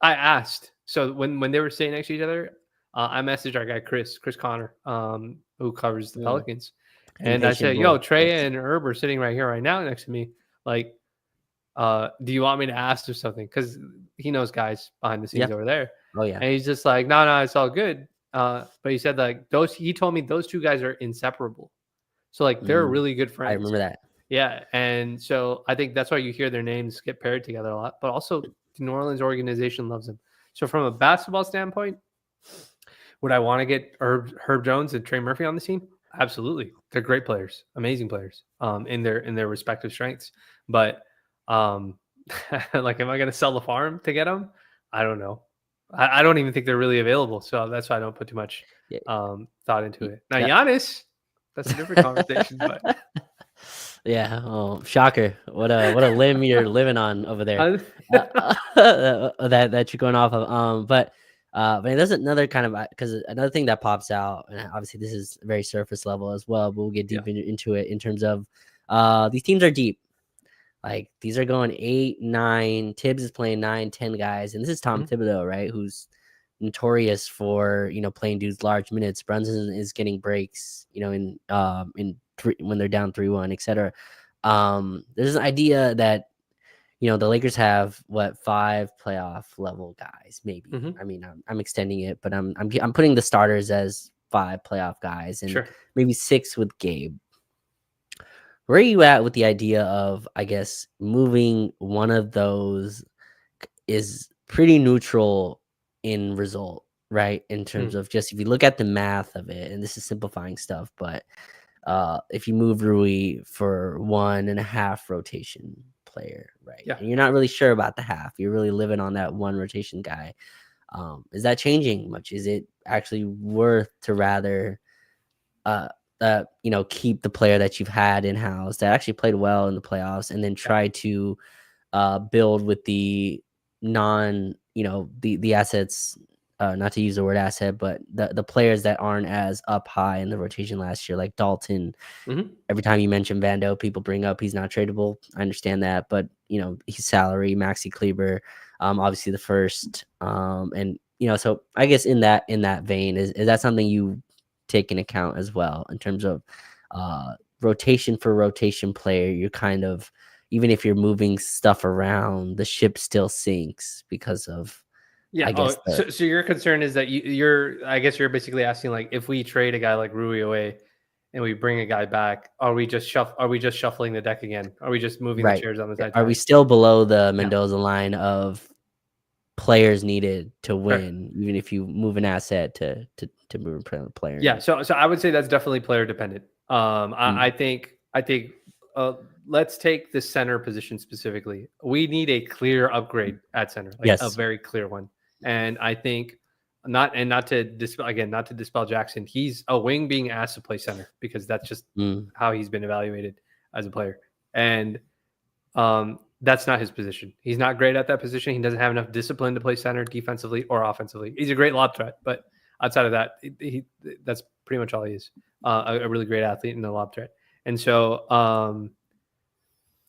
asked. So when they were sitting next to each other, I messaged our guy Chris Connor, who covers the Pelicans, And I said, yo, Trey and Herb are sitting right here, right now, next to me. Like, do you want me to ask or something? Because he knows guys behind the scenes over there. Oh yeah. And he's just like, no, it's all good. But he said like he told me those two guys are inseparable. So like they're really good friends. I remember that. Yeah. And so I think that's why you hear their names get paired together a lot. But also the New Orleans organization loves them. So from a basketball standpoint, would I want to get Herb Jones and Trey Murphy on the team? Absolutely. They're great players, amazing players, in their respective strengths. But like, am I going to sell the farm to get them? I don't know. I don't even think they're really available. So that's why I don't put too much thought into it. Now, Giannis, that's a different conversation. But yeah, oh, shocker! What a limb you're living on over there. That you're going off of. But there's another kind of, because another thing that pops out, and obviously this is very surface level as well, but we'll get deep into it in terms of these teams are deep. Like these are going 8, 9. Tibbs is playing 9, 10 guys, and this is Tom Thibodeau, right? Who's notorious for playing dudes large minutes. Brunson is getting breaks, in when they're down 3-1, etc. There's an idea that the Lakers have 5 playoff level guys, maybe. I mean, I'm extending it, but I'm putting the starters as 5 playoff guys, and maybe 6 with Gabe. Where are you at with the idea of, I guess, moving one of those is pretty neutral in result, right? In terms of just, if you look at the math of it, and this is simplifying stuff, but if you move Rui for 1.5 rotation player, right? And you're not really sure about the half. You're really living on that 1 rotation guy. Is that changing much? Is it actually worth to rather keep the player that you've had in house that actually played well in the playoffs, and then try to build with the the assets, not to use the word asset, but the players that aren't as up high in the rotation last year, like Dalton. Every time you mention Vando, people bring up he's not tradable. I understand that, but his salary, Maxi Kleber, obviously the first, and so I guess in that vein, is that something you take into account as well in terms of rotation for rotation player? You're kind of, even if you're moving stuff around, the ship still sinks because of I guess so your concern is that I guess you're basically asking, like, if we trade a guy like Rui away and we bring a guy back, are we just shuffling the deck again? Are we just moving the chairs on the side? Are we still below the Mendoza line of players needed to win, even if you move an asset to move a player? Yeah, so I would say that's definitely player dependent. I think let's take the center position specifically. We need a clear upgrade at center, like a very clear one. And I think not to dispel Jackson. He's a wing being asked to play center because that's just how he's been evaluated as a player. And that's not his position. He's not great at that position. He doesn't have enough discipline to play center defensively or offensively. He's a great lob threat, but outside of that, that's pretty much all he is. A really great athlete in the lob threat. And so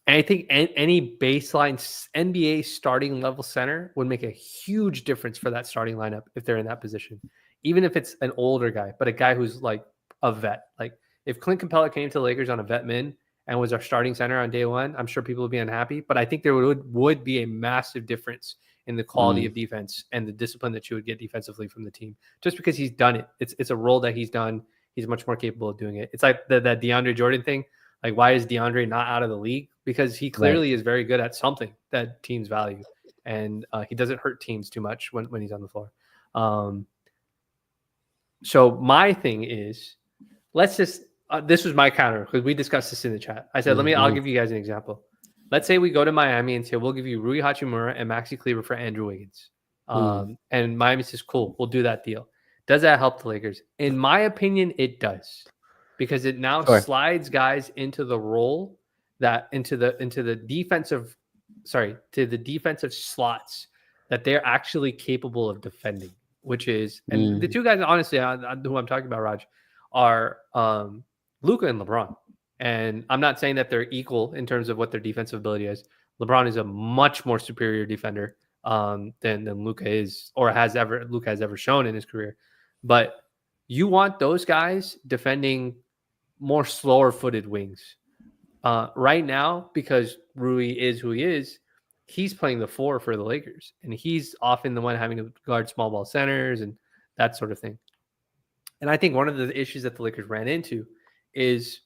and I think any baseline NBA starting level center would make a huge difference for that starting lineup if they're in that position, even if it's an older guy, but a guy who's like a vet. Like if Clint Capella came to the Lakers on a vet min and was our starting center on day one, I'm sure people would be unhappy, but I think there would be a massive difference in the quality of defense and the discipline that you would get defensively from the team, just because he's done it. It's a role that he's done. He's much more capable of doing it. It's like that DeAndre Jordan thing. Like, why is DeAndre not out of the league? Because he clearly is very good at something that teams value. And he doesn't hurt teams too much when he's on the floor. So my thing is, let's just, this was my counter because we discussed this in the chat. I said, I'll give you guys an example. Let's say we go to Miami and say, we'll give you Rui Hachimura and Maxi Kleber for Andrew Wiggins. And Miami says, cool, we'll do that deal. Does that help the Lakers? In my opinion, it does. Because it now slides guys into the role into the defensive slots that they're actually capable of defending, which is, and the two guys, honestly, who I'm talking about, Raj, are Luka and LeBron. And I'm not saying that they're equal in terms of what their defensive ability is. LeBron is a much more superior defender than Luka is, or Luka has ever shown in his career. But you want those guys defending more slower footed wings. Right now, because Rui is who he is, he's playing the 4 for the Lakers, and he's often the one having to guard small ball centers and that sort of thing. And I think one of the issues that the Lakers ran into is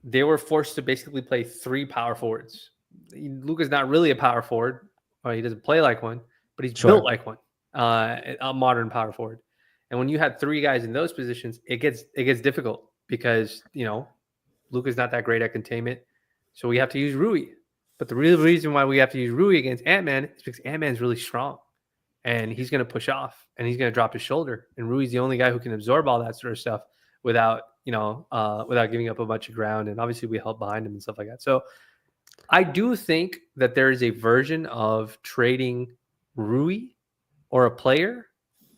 they were forced to basically play 3 power forwards. Luka's not really a power forward, or he doesn't play like one, but he's built like one, a modern power forward. And when you had 3 guys in those positions, it gets difficult because Luka's not that great at containment, so we have to use Rui. But the real reason why we have to use Rui against Ant-Man is because Ant-Man's really strong, and he's going to push off, and he's going to drop his shoulder. And Rui's the only guy who can absorb all that sort of stuff without giving up a bunch of ground. And obviously we help behind him and stuff like that. So I do think that there is a version of trading Rui or a player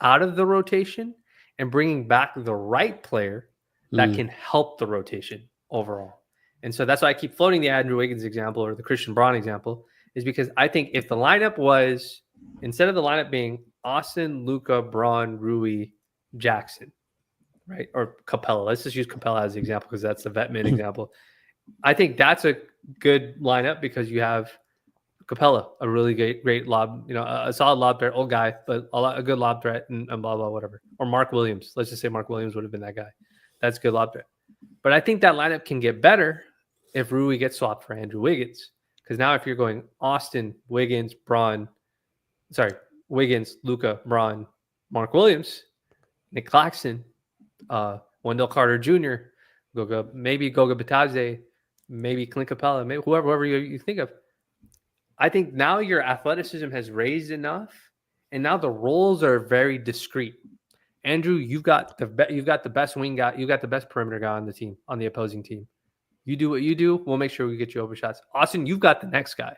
out of the rotation and bringing back the right player that can help the rotation overall. And so that's why I keep floating the Andrew Wiggins example or the Christian Braun example, is because I think if the lineup was, instead of the lineup being Austin, Luka, Braun, Rui, Jackson, right? Or Capella. Let's just use Capella as the example because that's the Vetman example. I think that's a good lineup because you have Capella, a really great lob, a solid lob threat, old guy, but a good lob threat and blah, blah, whatever. Or Mark Williams. Let's just say Mark Williams would have been that guy. That's a good lob threat. But I think that lineup can get better if Rui gets swapped for Andrew Wiggins. Because now if you're going Austin, Wiggins, Luka, Braun, Mark Williams, Nick Claxton, Wendell Carter Jr., maybe Goga Bitadze, maybe Clint Capella, maybe whoever you think of. I think now your athleticism has raised enough, and now the roles are very discrete. Andrew, you've got the best wing guy, you got the best perimeter guy on the team, on the opposing team. You do what you do. We'll make sure we get you over shots. Austin, you've got the next guy.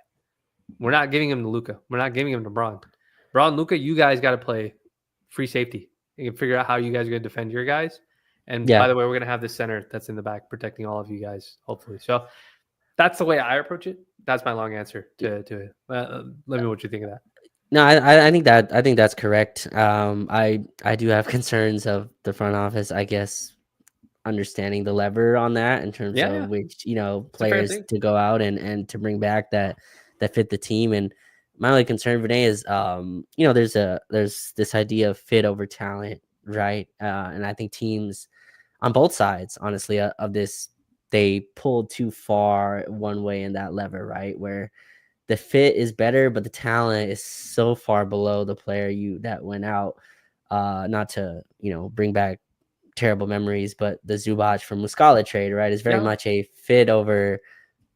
We're not giving him to Luka. We're not giving him to Braun. Braun, Luka, you guys got to play free safety. You can figure out how you guys are going to defend your guys. And by the way, we're going to have this center that's in the back protecting all of you guys, hopefully. So that's the way I approach it. That's my long answer to it. Let me know what you think of that. No, I think that's correct. I do have concerns of the front office, I guess, understanding the lever on that in terms of which players to go out and to bring back that fit the team. And my only concern, Vinay, is there's this idea of fit over talent, right? And I think teams on both sides, honestly, of this, they pulled too far one way in that lever, right? Where the fit is better, but the talent is so far below the player that went out. Not to bring back terrible memories, but the Zubac from Muscala trade, right, is very much a fit over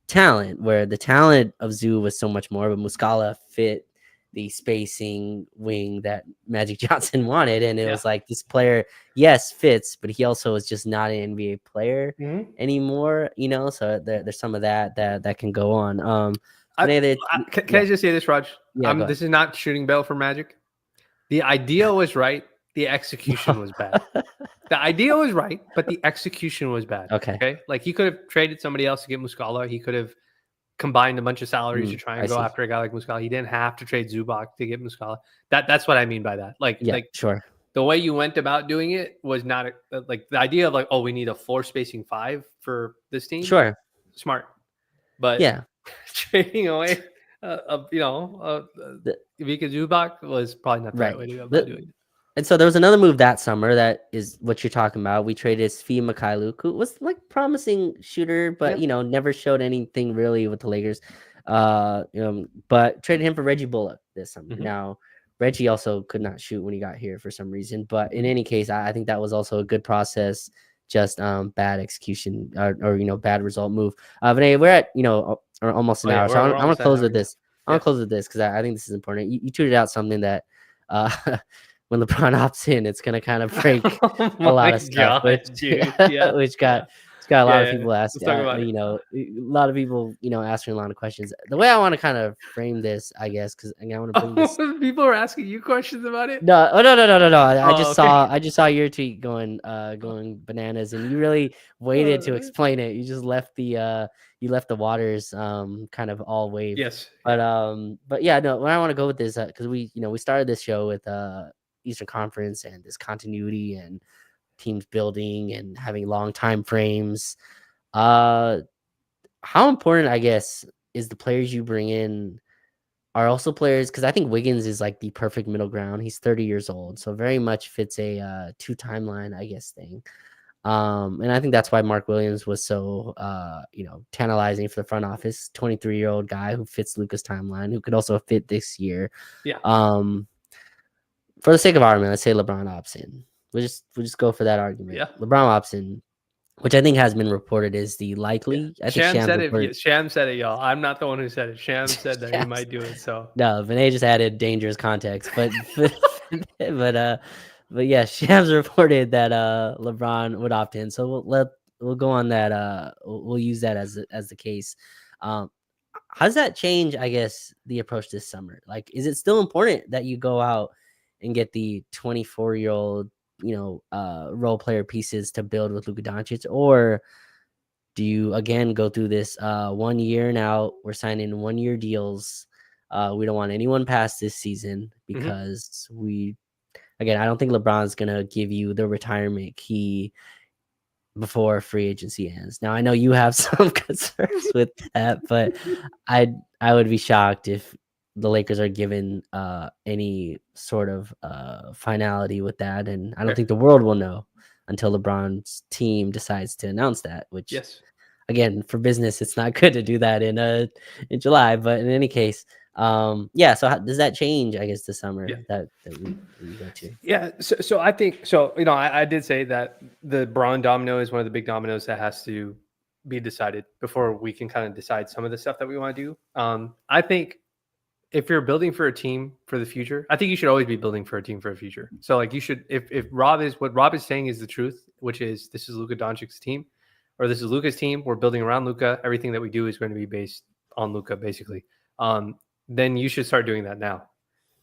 talent, where the talent of Zoo was so much more, but Muscala fit the spacing wing that Magic Johnson wanted. And it was like, this player, yes, fits, but he also is just not an NBA player anymore, so there's some of that can go on. Can I just say this, Raj? This is not shooting bell for Magic. The idea was right. The execution was bad. The idea was right, but the execution was bad. Okay. Like, he could have traded somebody else to get Muscala. He could have combined a bunch of salaries to try and go after a guy like Muscala. He didn't have to trade Zubac to get Muscala. That's what I mean by that. Sure. The way you went about doing it was not like the idea of we need a floor spacing 5 for this team. Sure. Smart. But trading away Vika Zubac was probably not the right way to go about doing it. And so there was another move that summer that is what you're talking about. We traded Svi Mikhailuk, who was like promising shooter, but never showed anything really with the Lakers. But traded him for Reggie Bullock this summer. Now, Reggie also could not shoot when he got here for some reason. But in any case, I think that was also a good process. Just bad execution or bad result move. Vinay, we're at almost an hour, so I want to close with this. I want to close with this because I think this is important. You tweeted out something that when LeBron opts in, it's going to kind of break a lot of stuff, which got a lot of people asking, a lot of people, asking a lot of questions. The way I want to kind of frame this, I guess, because I want to bring this. People are asking you questions about it. No. I just saw your tweet going bananas, and you really waited to explain it. You just left the waters kind of all wave. Yes. But yeah, no. Where I want to go with this, because we started this show with Eastern Conference and this continuity and teams building and having long time frames. How important, I guess, is the players you bring in are also players, because I think Wiggins is like the perfect middle ground. He's 30 years old, so very much fits a two timeline, I guess, thing. And I think that's why Mark Williams was so tantalizing for the front office. 23-year-old guy who fits Luka's timeline, who could also fit this year. Yeah. For the sake of argument, let's say LeBron opts in. We'll just go for that argument. Yeah. LeBron opts in, which I think has been reported is the likely. Yeah. I think Sham said it, y'all. I'm not the one who said it. Sham said that he might do it. So no, Vinay just added dangerous context, but but yeah, Shams reported that LeBron would opt in. So we'll go on that. We'll use that as the case. How does that change, I guess, the approach this summer? Like, is it still important that you go out and get the 24-year-old, role player pieces to build with Luka Doncic, or do you again go through this 1 year now? We're signing 1-year deals. We don't want anyone past this season because I don't think LeBron's gonna give you the retirement key before free agency ends. Now I know you have some concerns with that, but I would be shocked if the Lakers are given any sort of finality with that, and I don't think the world will know until LeBron's team decides to announce that. Which, again, for business, it's not good to do that in July. But in any case, so does that change, I guess, this summer that we go to? Yeah. So I think so. I did say that the Bron domino is one of the big dominoes that has to be decided before we can kind of decide some of the stuff that we want to do. I think if you're building for a team for the future, I think you should always be building for a team for a future. So like you should, if what Rob is saying is the truth, which is this is Luka Doncic's team, or this is Luka's team, we're building around Luka. Everything that we do is going to be based on Luka, basically. Then you should start doing that now.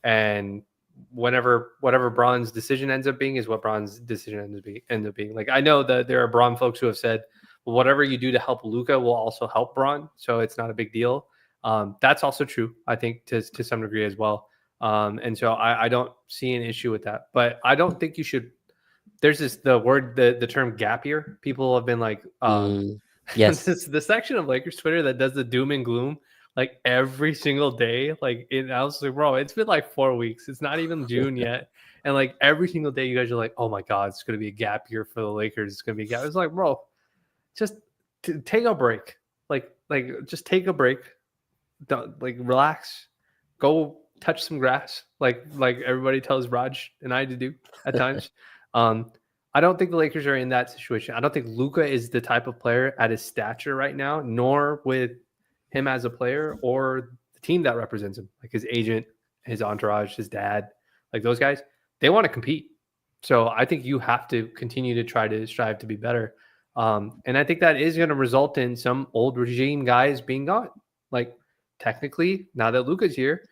And whatever Bron's decision ends up being is what Bron's decision ends up being. Like I know that there are Bron folks who have said, well, whatever you do to help Luka will also help Bron, so it's not a big deal. That's also true, I think, to some degree as well. And so I don't see an issue with that. But I don't think you should. There's the term gap year. People have been like, yes, the section of Lakers Twitter that does the doom and gloom like every single day. Like I was like, bro, it's been like 4 weeks. It's not even June yet. And like every single day, you guys are like, oh my God, it's going to be a gap year for the Lakers. It's going to be a gap. It's like, bro, just take a break. Like just take a break. Don't, like, relax, go touch some grass, like everybody tells Raj and I to do at times. I don't think the Lakers are in that situation. I don't think Luka is the type of player at his stature right now, nor with him as a player or the team that represents him, like his agent, his entourage, his dad, like those guys, they want to compete. So I think you have to continue to try to strive to be better. And I think that is going to result in some old regime guys being gone. Like, technically, now that Luka's here,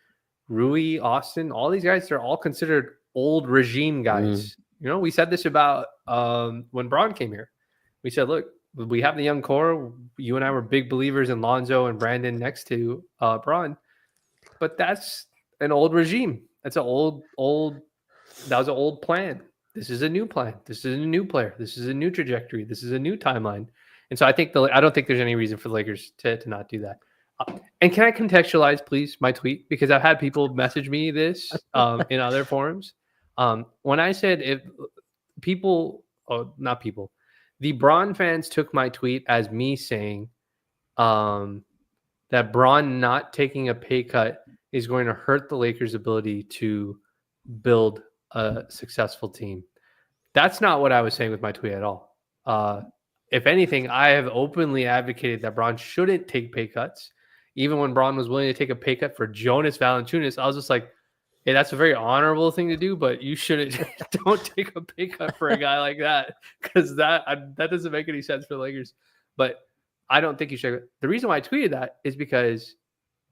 Rui, Austin, all these guys, they're all considered old regime guys. We said this about when Bron came here. We said, look, we have the young core. You and I were big believers in Lonzo and Brandon next to Bron. But that's an old regime. That's that was an old plan. This is a new plan. This is a new player. This is a new trajectory. This is a new timeline. And so I don't think there's any reason for the Lakers to not do that. And can I contextualize, please, my tweet? Because I've had people message me this in other forums. When I said the Bron fans took my tweet as me saying that Bron not taking a pay cut is going to hurt the Lakers' ability to build a successful team. That's not what I was saying with my tweet at all. If anything, I have openly advocated that Bron shouldn't take pay cuts. Even when Bron was willing to take a pay cut for Jonas Valanciunas, I was just like, hey, that's a very honorable thing to do, but you shouldn't. Don't take a pay cut for a guy like that, because that doesn't make any sense for the Lakers. But I don't think you should. The reason why I tweeted that is because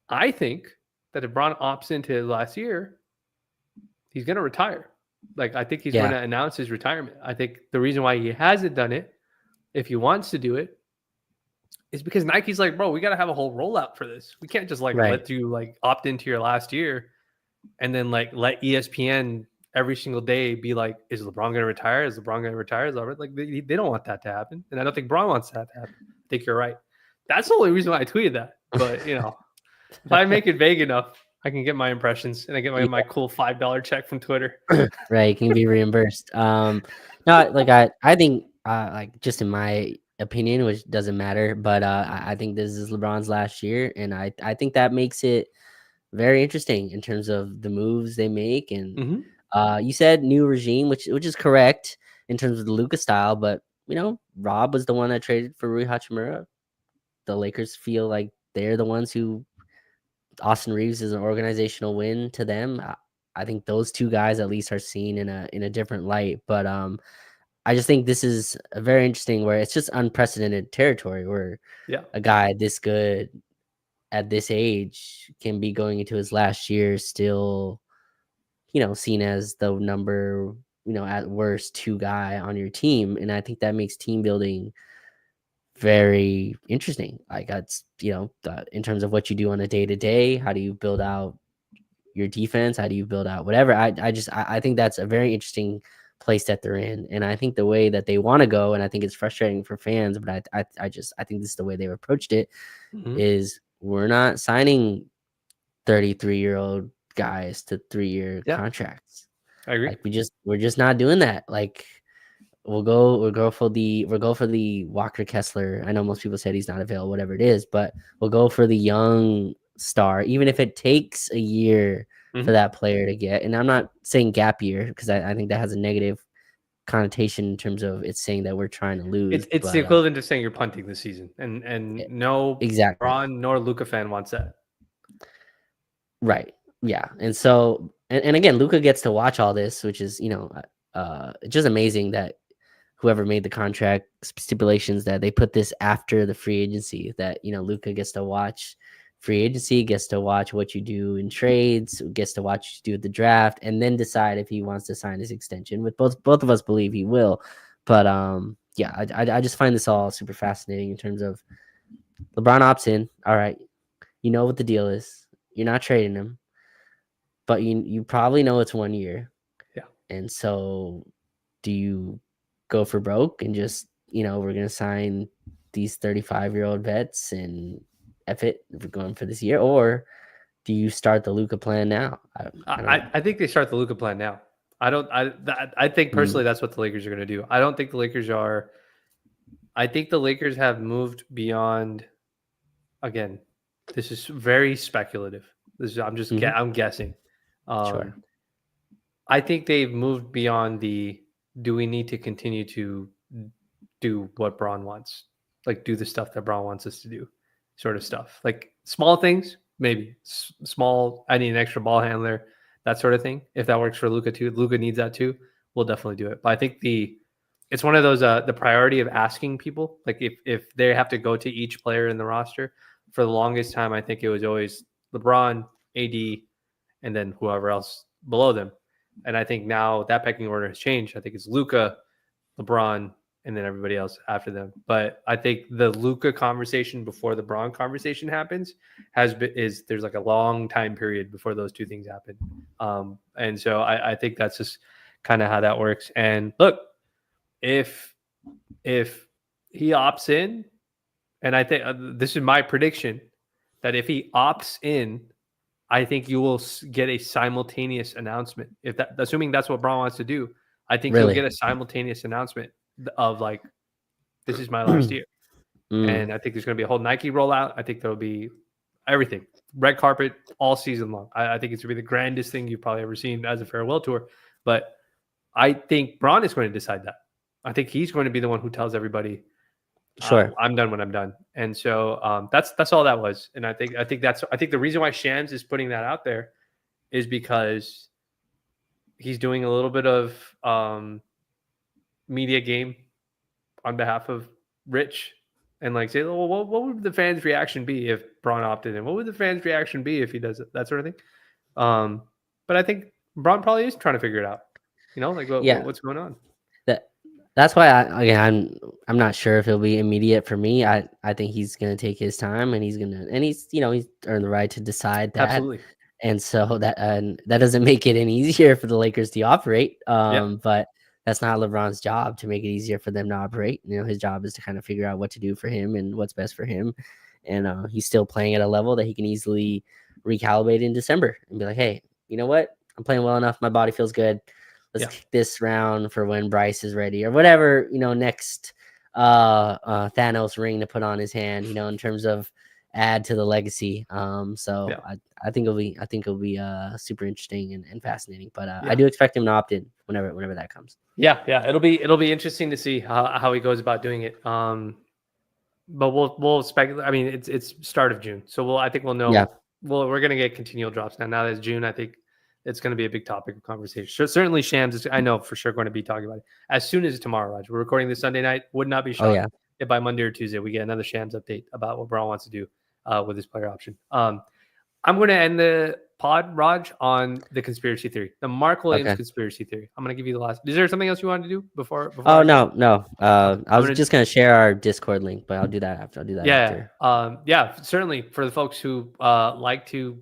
I think that if Bron opts into last year, he's going to retire. Like, I think he's going to announce his retirement. I think the reason why he hasn't done it, if he wants to do it, is because Nike's like, bro, we got to have a whole rollout for this. We can't just let you opt into your last year and then like let ESPN every single day be like, is LeBron going to retire? Is LeBron going to retire? Like they don't want that to happen. And I don't think Bron wants that to happen. I think you're right. That's the only reason why I tweeted that. But, if I make it vague enough, I can get my impressions and I get my cool $5 check from Twitter. Right, it can be reimbursed. No, like I think like just in my opinion, which doesn't matter, but I think this is LeBron's last year, and I think that makes it very interesting in terms of the moves they make. And you said new regime, which is correct in terms of the Luka style, but Rob was the one that traded for Rui Hachimura. The Lakers feel like they're the ones who Austin Reeves is an organizational win to them. I think those two guys at least are seen in a different light. But I just think this is a very interesting where it's just unprecedented territory where a guy this good at this age can be going into his last year still, seen as the number, at worst 2 guy on your team. And I think that makes team building very interesting. Like that's, in terms of what you do on a day to day, how do you build out your defense? How do you build out whatever? I think that's a very interesting place that they're in. And I think the way that they want to go, and I think it's frustrating for fans, but I think this is the way they've approached it is we're not signing 33-year-old guys to 3-year contracts. I agree. Like we're just not doing that. Like we'll go for the Walker Kessler. I know most people said he's not available, whatever it is, but we'll go for the young star, even if it takes a year for that player to get. And I'm not saying gap year because I think that has a negative connotation in terms of it's saying that we're trying to lose. It's the equivalent of saying you're punting this season, and no exactly Bron nor Luka fan wants that. Right. Yeah. And so and again, Luka gets to watch all this, which is it's just amazing that whoever made the contract stipulations that they put this after the free agency, that Luka gets to watch free agency, gets to watch what you do in trades, gets to watch what you do at the draft, and then decide if he wants to sign his extension, with both of us believe he will. But I just find this all super fascinating in terms of LeBron opts in. All right, you know what the deal is. You're not trading him, but you probably know it's 1 year. Yeah. And so do you go for broke and just, we're going to sign these 35-year-old vets and F it if we're going for this year? Or do you start the Luka plan now? I think they start the Luka plan now. I think personally that's what the Lakers are going to do. I don't think the Lakers are. I think the Lakers have moved beyond. Again, this is very speculative. I'm guessing. Sure. I think they've moved beyond the do we need to continue to do what Bron wants, like do the stuff that Bron wants us to do, sort of stuff, like small things, maybe small. I need an extra ball handler, that sort of thing. If that works for Luka too, Luka needs that too. We'll definitely do it. But I think it's one of those the priority of asking people, like if they have to go to each player in the roster. For the longest time, I think it was always LeBron, AD, and then whoever else below them. And I think now that pecking order has changed. I think it's Luka, LeBron, and then everybody else after them. But I think the Luka conversation before the Bron conversation happens there's like a long time period before those two things happen. And so I think that's just kind of how that works. And look, if he opts in, and I think this is my prediction, that if he opts in, I think you will get a simultaneous announcement. Assuming that's what Bron wants to do, I think you'll get a simultaneous announcement of like, this is my last year. And I think there's going to be a whole Nike rollout. I think there'll be everything, red carpet all season long. I think it's going to be the grandest thing you've probably ever seen as a farewell tour. But I think Bron is going to decide that. I think he's going to be the one who tells everybody, sure, I'm done when I'm done. And so that's all that was. And I think the reason why Shams is putting that out there is because he's doing a little bit of media game on behalf of Rich, and like say, well, what would the fans' reaction be if Bron opted in? What would the fans' reaction be if he does it? That sort of thing. But I think Bron probably is trying to figure it out. What's going on? That's why I'm not sure if it'll be immediate for me. I think he's gonna take his time, and he's earned the right to decide that. Absolutely. And so that doesn't make it any easier for the Lakers to operate. Yeah. But that's not LeBron's job to make it easier for them to operate. His job is to kind of figure out what to do for him and what's best for him. And he's still playing at a level that he can easily recalibrate in December and be like, hey, you know what? I'm playing well enough. My body feels good. Let's kick this round for when Bryce is ready or whatever, next Thanos ring to put on his hand, in terms of add to the legacy. So I think it'll be super interesting and fascinating. But I do expect him to opt in whenever that comes. Yeah, it'll be interesting to see how he goes about doing it. But we'll speculate. I mean, it's start of June, so I think we'll know. Yeah. Well, we're gonna get continual drops now. Now that it's June, I think it's going to be a big topic of conversation. So certainly, Shams is, I know for sure, going to be talking about it as soon as tomorrow. Raj, we're recording this Sunday night. Would not be shocked if by Monday or Tuesday we get another Shams update about what Braun wants to do with his player option. I'm going to end the pod, Raj, on the conspiracy theory, the Mark Williams conspiracy theory. I'm going to give you the last. Is there something else you wanted to do before? Oh, no. I was just going to share our Discord link, but I'll do that after. Yeah, certainly for the folks who like to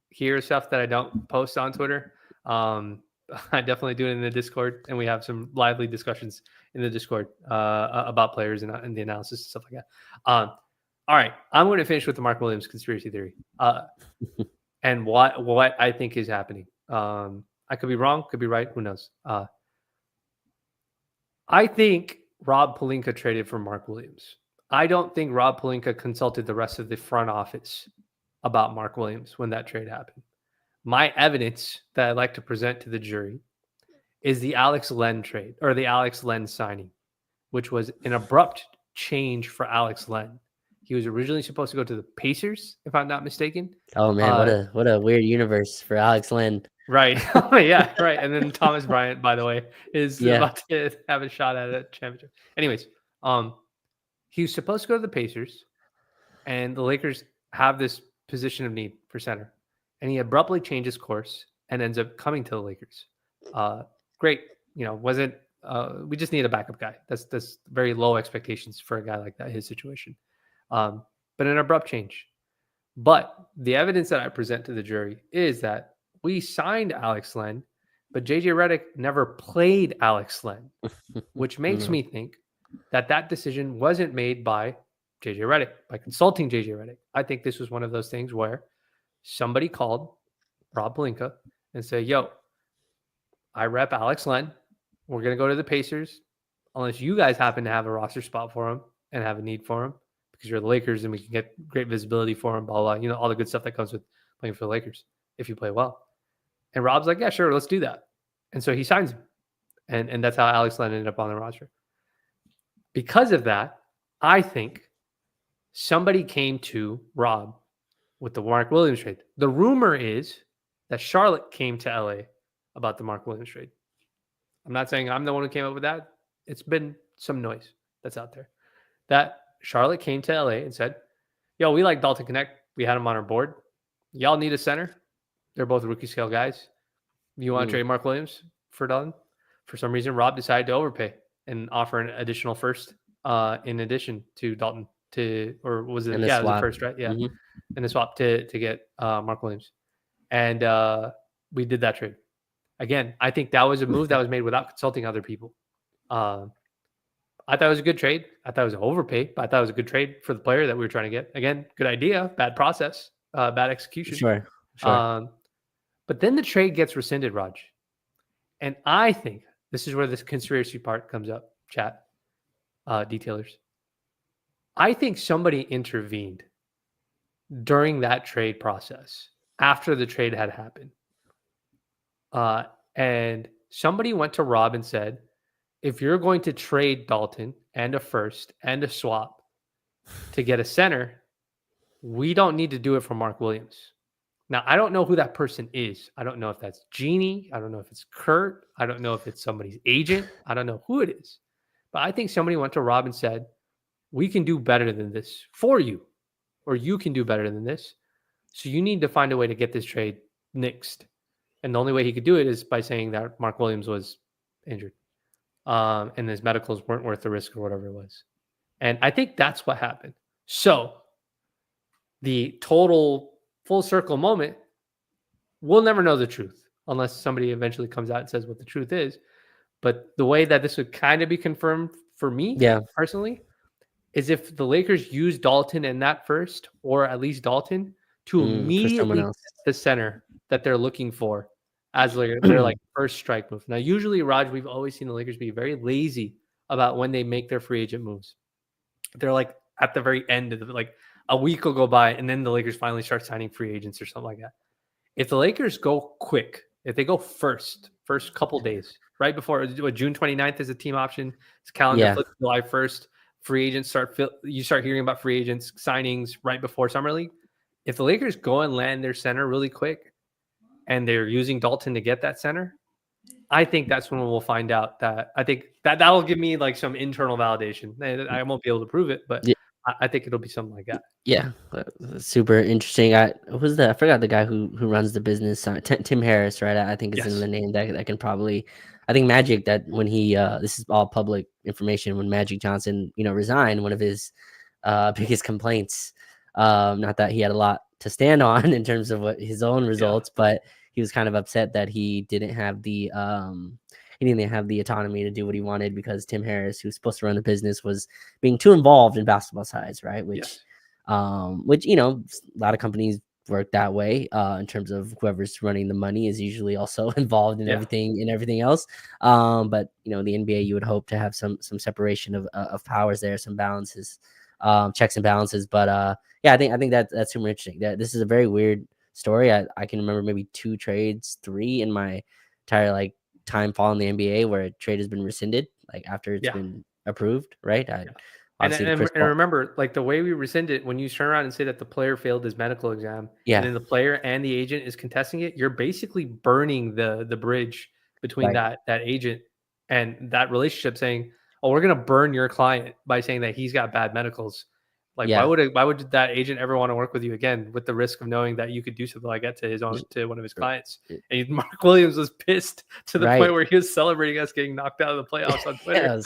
hear stuff that I don't post on Twitter. I definitely do it in the Discord, and we have some lively discussions in the Discord about players and the analysis and stuff like that. All right, I'm going to finish with the Mark Williams conspiracy theory and what I think is happening. I could be wrong, could be right, who knows? I think Rob Pelinka traded for Mark Williams. I don't think Rob Pelinka consulted the rest of the front office about Mark Williams when that trade happened. My evidence that I'd like to present to the jury is the Alex Len trade, or the Alex Len signing, which was an abrupt change for Alex Len. He was originally supposed to go to the Pacers, if I'm not mistaken. Oh man, what a weird universe for Alex Len. Right. Yeah, right. And then Thomas Bryant, by the way, is about to have a shot at a championship. Anyways, he was supposed to go to the Pacers, and the Lakers have this position of need for center, and he abruptly changes course and ends up coming to the Lakers. Great, wasn't we just need a backup guy. That's very low expectations for a guy like that, his situation. But an abrupt change. But the evidence that I present to the jury is that we signed Alex Len, but JJ Redick never played Alex Len, which makes me think that decision wasn't made by JJ Redick, by consulting JJ Redick. I think this was one of those things where somebody called Rob Pelinka and said, yo, I rep Alex Len. We're going to go to the Pacers unless you guys happen to have a roster spot for him and have a need for him because you're the Lakers and we can get great visibility for him, blah, blah, all the good stuff that comes with playing for the Lakers if you play well. And Rob's like, yeah, sure, let's do that. And so he signs him. And that's how Alex Len ended up on the roster. Because of that, I think somebody came to Rob with the Mark Williams trade. The rumor is that Charlotte came to LA about the Mark Williams trade. I'm not saying I'm the one who came up with that. It's been some noise that's out there. That Charlotte came to LA and said, yo, we like Dalton Connect. We had him on our board. Y'all need a center. They're both rookie scale guys. You want to trade Mark Williams for Dalton? For some reason, Rob decided to overpay and offer an additional first in addition to Dalton or was it? Yeah, it was the first, right? Yeah. And the swap to get Mark Williams. And we did that trade. Again, I think that was a move that was made without consulting other people. I thought it was a good trade. I thought it was an overpay, but I thought it was a good trade for the player that we were trying to get. Again, good idea, bad process, bad execution. Sure. But then the trade gets rescinded, Raj. And I think this is where this conspiracy part comes up, chat, detailers. I think somebody intervened during that trade process after the trade had happened. And somebody went to Rob and said, if you're going to trade Dalton and a first and a swap to get a center, we don't need to do it for Mark Williams. Now, I don't know who that person is. I don't know if that's Jeannie. I don't know if it's Kurt. I don't know if it's somebody's agent. I don't know who it is. But I think somebody went to Rob and said, we can do better than this for you, or you can do better than this. So you need to find a way to get this trade nixed. And the only way he could do it is by saying that Mark Williams was injured and his medicals weren't worth the risk or whatever it was. And I think that's what happened. So the total full circle moment we'll never know the truth unless somebody eventually comes out and says what the truth is. But the way that this would kind of be confirmed for me Yeah. personally is if the Lakers use Dalton in that first, or at least Dalton, to For someone immediately else. get the center that they're looking for as their like first strike move. Now, usually, Raj, we've always seen the Lakers be very lazy about when they make their free agent moves. They're like at the very end of like a week will go by, and then the Lakers finally start signing free agents or something like that. If the Lakers go quick, if they go first couple days, right before June 29th is a team option, it's calendar Yeah. flip July 1st, free agents you start hearing about free agents signings right before Summer League. If the Lakers go and land their center really quick and they're using Dalton to get that center, I think that's when we'll find out that I think that will give me like some internal validation. I won't be able to prove it, but I think it'll be something like that. Yeah, super interesting. I forgot the guy who runs the business. Tim Harris, right? I think is in the name that can probably. I think Magic, that when he this is all public information, when Magic Johnson resigned, one of his biggest complaints, not that he had a lot to stand on in terms of what his own results, but he was kind of upset that he didn't have the autonomy to do what he wanted because Tim Harris, who's supposed to run the business, was being too involved in basketball sides, right? Which a lot of companies work that way in terms of whoever's running the money is usually also involved in everything else. But the NBA, you would hope to have some separation of powers there, some balances, checks and balances. But I think that's super interesting. This is a very weird story. I can remember maybe 3 in my entire time following the NBA where a trade has been rescinded after it's been approved, right? And remember, like the way we rescind it, when you turn around and say that the player failed his medical exam, and then the player and the agent is contesting it, you're basically burning the bridge between that agent and that relationship, saying, "Oh, we're gonna burn your client by saying that he's got bad medicals." Like, why would that agent ever want to work with you again, with the risk of knowing that you could do something like that to one of his clients? And Mark Williams was pissed to the point where he was celebrating us getting knocked out of the playoffs on Twitter.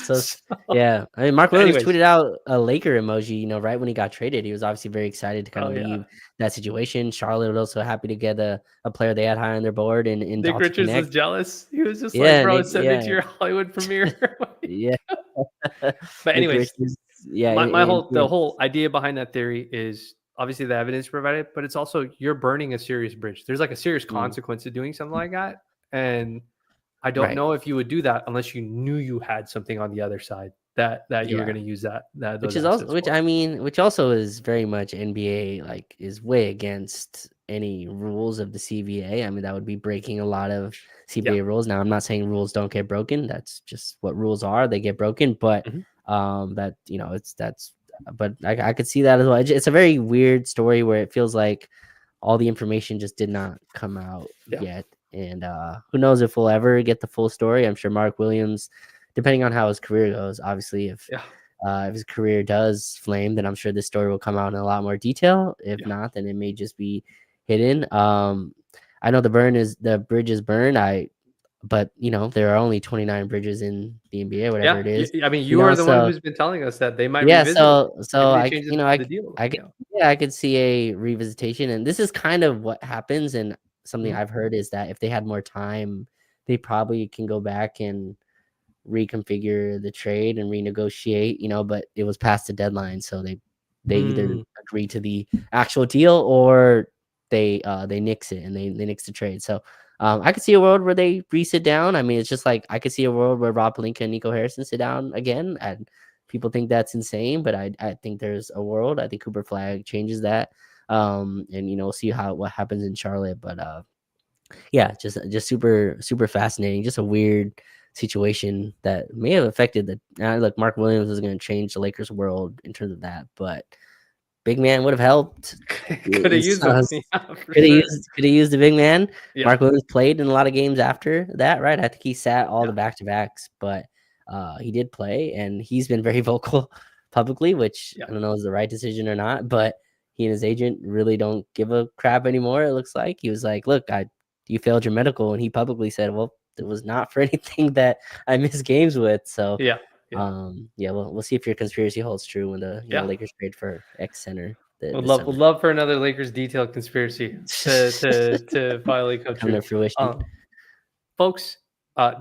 I mean, Mark Williams tweeted out a Laker emoji, right when he got traded. He was obviously very excited to kind of leave that situation. Charlotte was also happy to get a player they had high on their board. And Nick Richards was jealous. He was just like, "Bro, send me to your Hollywood premiere." But anyways, the whole idea behind that theory is obviously the evidence provided, but it's also you're burning a serious bridge. There's like a serious consequence to doing something like that, and I don't know if you would do that unless you knew you had something on the other side that you were going to use that which also is very much NBA is way against any rules of the CBA. I mean, that would be breaking a lot of CBA rules. Now, I'm not saying rules don't get broken. That's just what rules are. They get broken, but but I could see that as well. It's a very weird story where it feels like all the information just did not come out yet. And who knows if we'll ever get the full story. I'm sure Mark Williams, depending on how his career goes, obviously if his career does flame, then I'm sure this story will come out in a lot more detail. If not, then it may just be hidden. I know the bridge is burned. But there are only 29 bridges in the NBA, whatever it is. I mean, you are the one who's been telling us that they might revisit. I could see a revisitation, and this is kind of what happens. And something I've heard is that if they had more time, they probably can go back and reconfigure the trade and renegotiate. But it was past the deadline, so they either agree to the actual deal or they nix it and they nix the trade. So. I could see a world where they re-sit down. I mean, it's just like I could see a world where Rob Pelinka and Nico Harrison sit down again. And people think that's insane, but I think there's a world. I think Cooper Flag changes that. And we'll see what happens in Charlotte. But just super super fascinating. Just a weird situation that may have affected look, Mark Williams is going to change the Lakers world in terms of that, but. Big man would have helped. Could have used him. Could have used the big man. Mark Williams played in a lot of games after that, right? I think he sat all the back-to-backs, but he did play, and he's been very vocal publicly, which I don't know is the right decision or not. But he and his agent really don't give a crap anymore. It looks like he was like, "Look, you failed your medical," and he publicly said, "Well, it was not for anything that I missed games with." So we'll see if your conspiracy holds true when the Lakers trade for X center. Would this love summer. would love for another Lakers detailed conspiracy to finally come Come true. to fruition. Folks,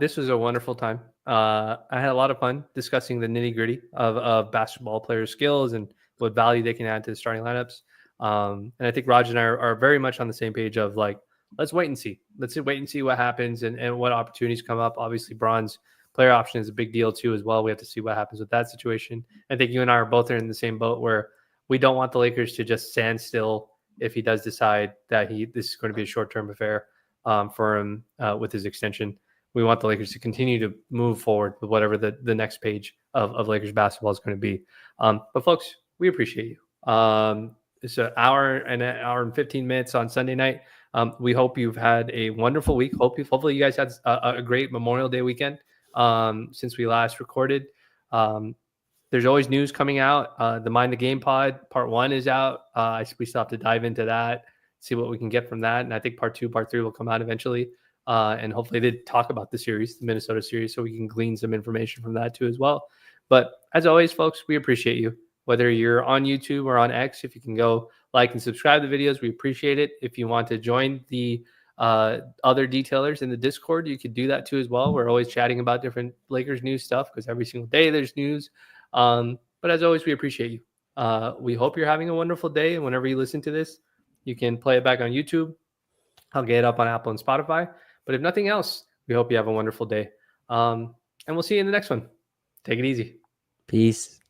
this was a wonderful time. I had a lot of fun discussing the nitty gritty of basketball players' skills and what value they can add to the starting lineups. And I think Raj and I are very much on the same page of like, let's wait and see. Let's wait and see what happens and what opportunities come up. Obviously, Bron's player option is a big deal too as well. We have to see what happens with that situation. I think you and I are both in the same boat where we don't want the Lakers to just stand still if he does decide that this is going to be a short-term affair for him with his extension. We want the Lakers to continue to move forward with whatever the next page of Lakers basketball is going to be. But folks, we appreciate you. It's an hour and 15 minutes on Sunday night. We hope you've had a wonderful week. Hopefully you guys had a great Memorial Day weekend since we last recorded. There's always news coming out. The Mind the Game pod part 1 is out. We still have to dive into that, see what we can get from that. And I think part 2, part 3 will come out eventually. And hopefully they talk about the series, the Minnesota series, so we can glean some information from that too as well. But as always, folks, we appreciate you. Whether you're on YouTube or on X, if you can go like and subscribe to the videos, we appreciate it. If you want to join the other detailers in the Discord, you could do that too as well. We're always chatting about different Lakers news stuff because every single day there's news. But as always, we appreciate you. We hope you're having a wonderful day. And whenever you listen to this, you can play it back on YouTube. I'll get it up on Apple and Spotify. But if nothing else, we hope you have a wonderful day. And we'll see you in the next one. Take it easy. Peace.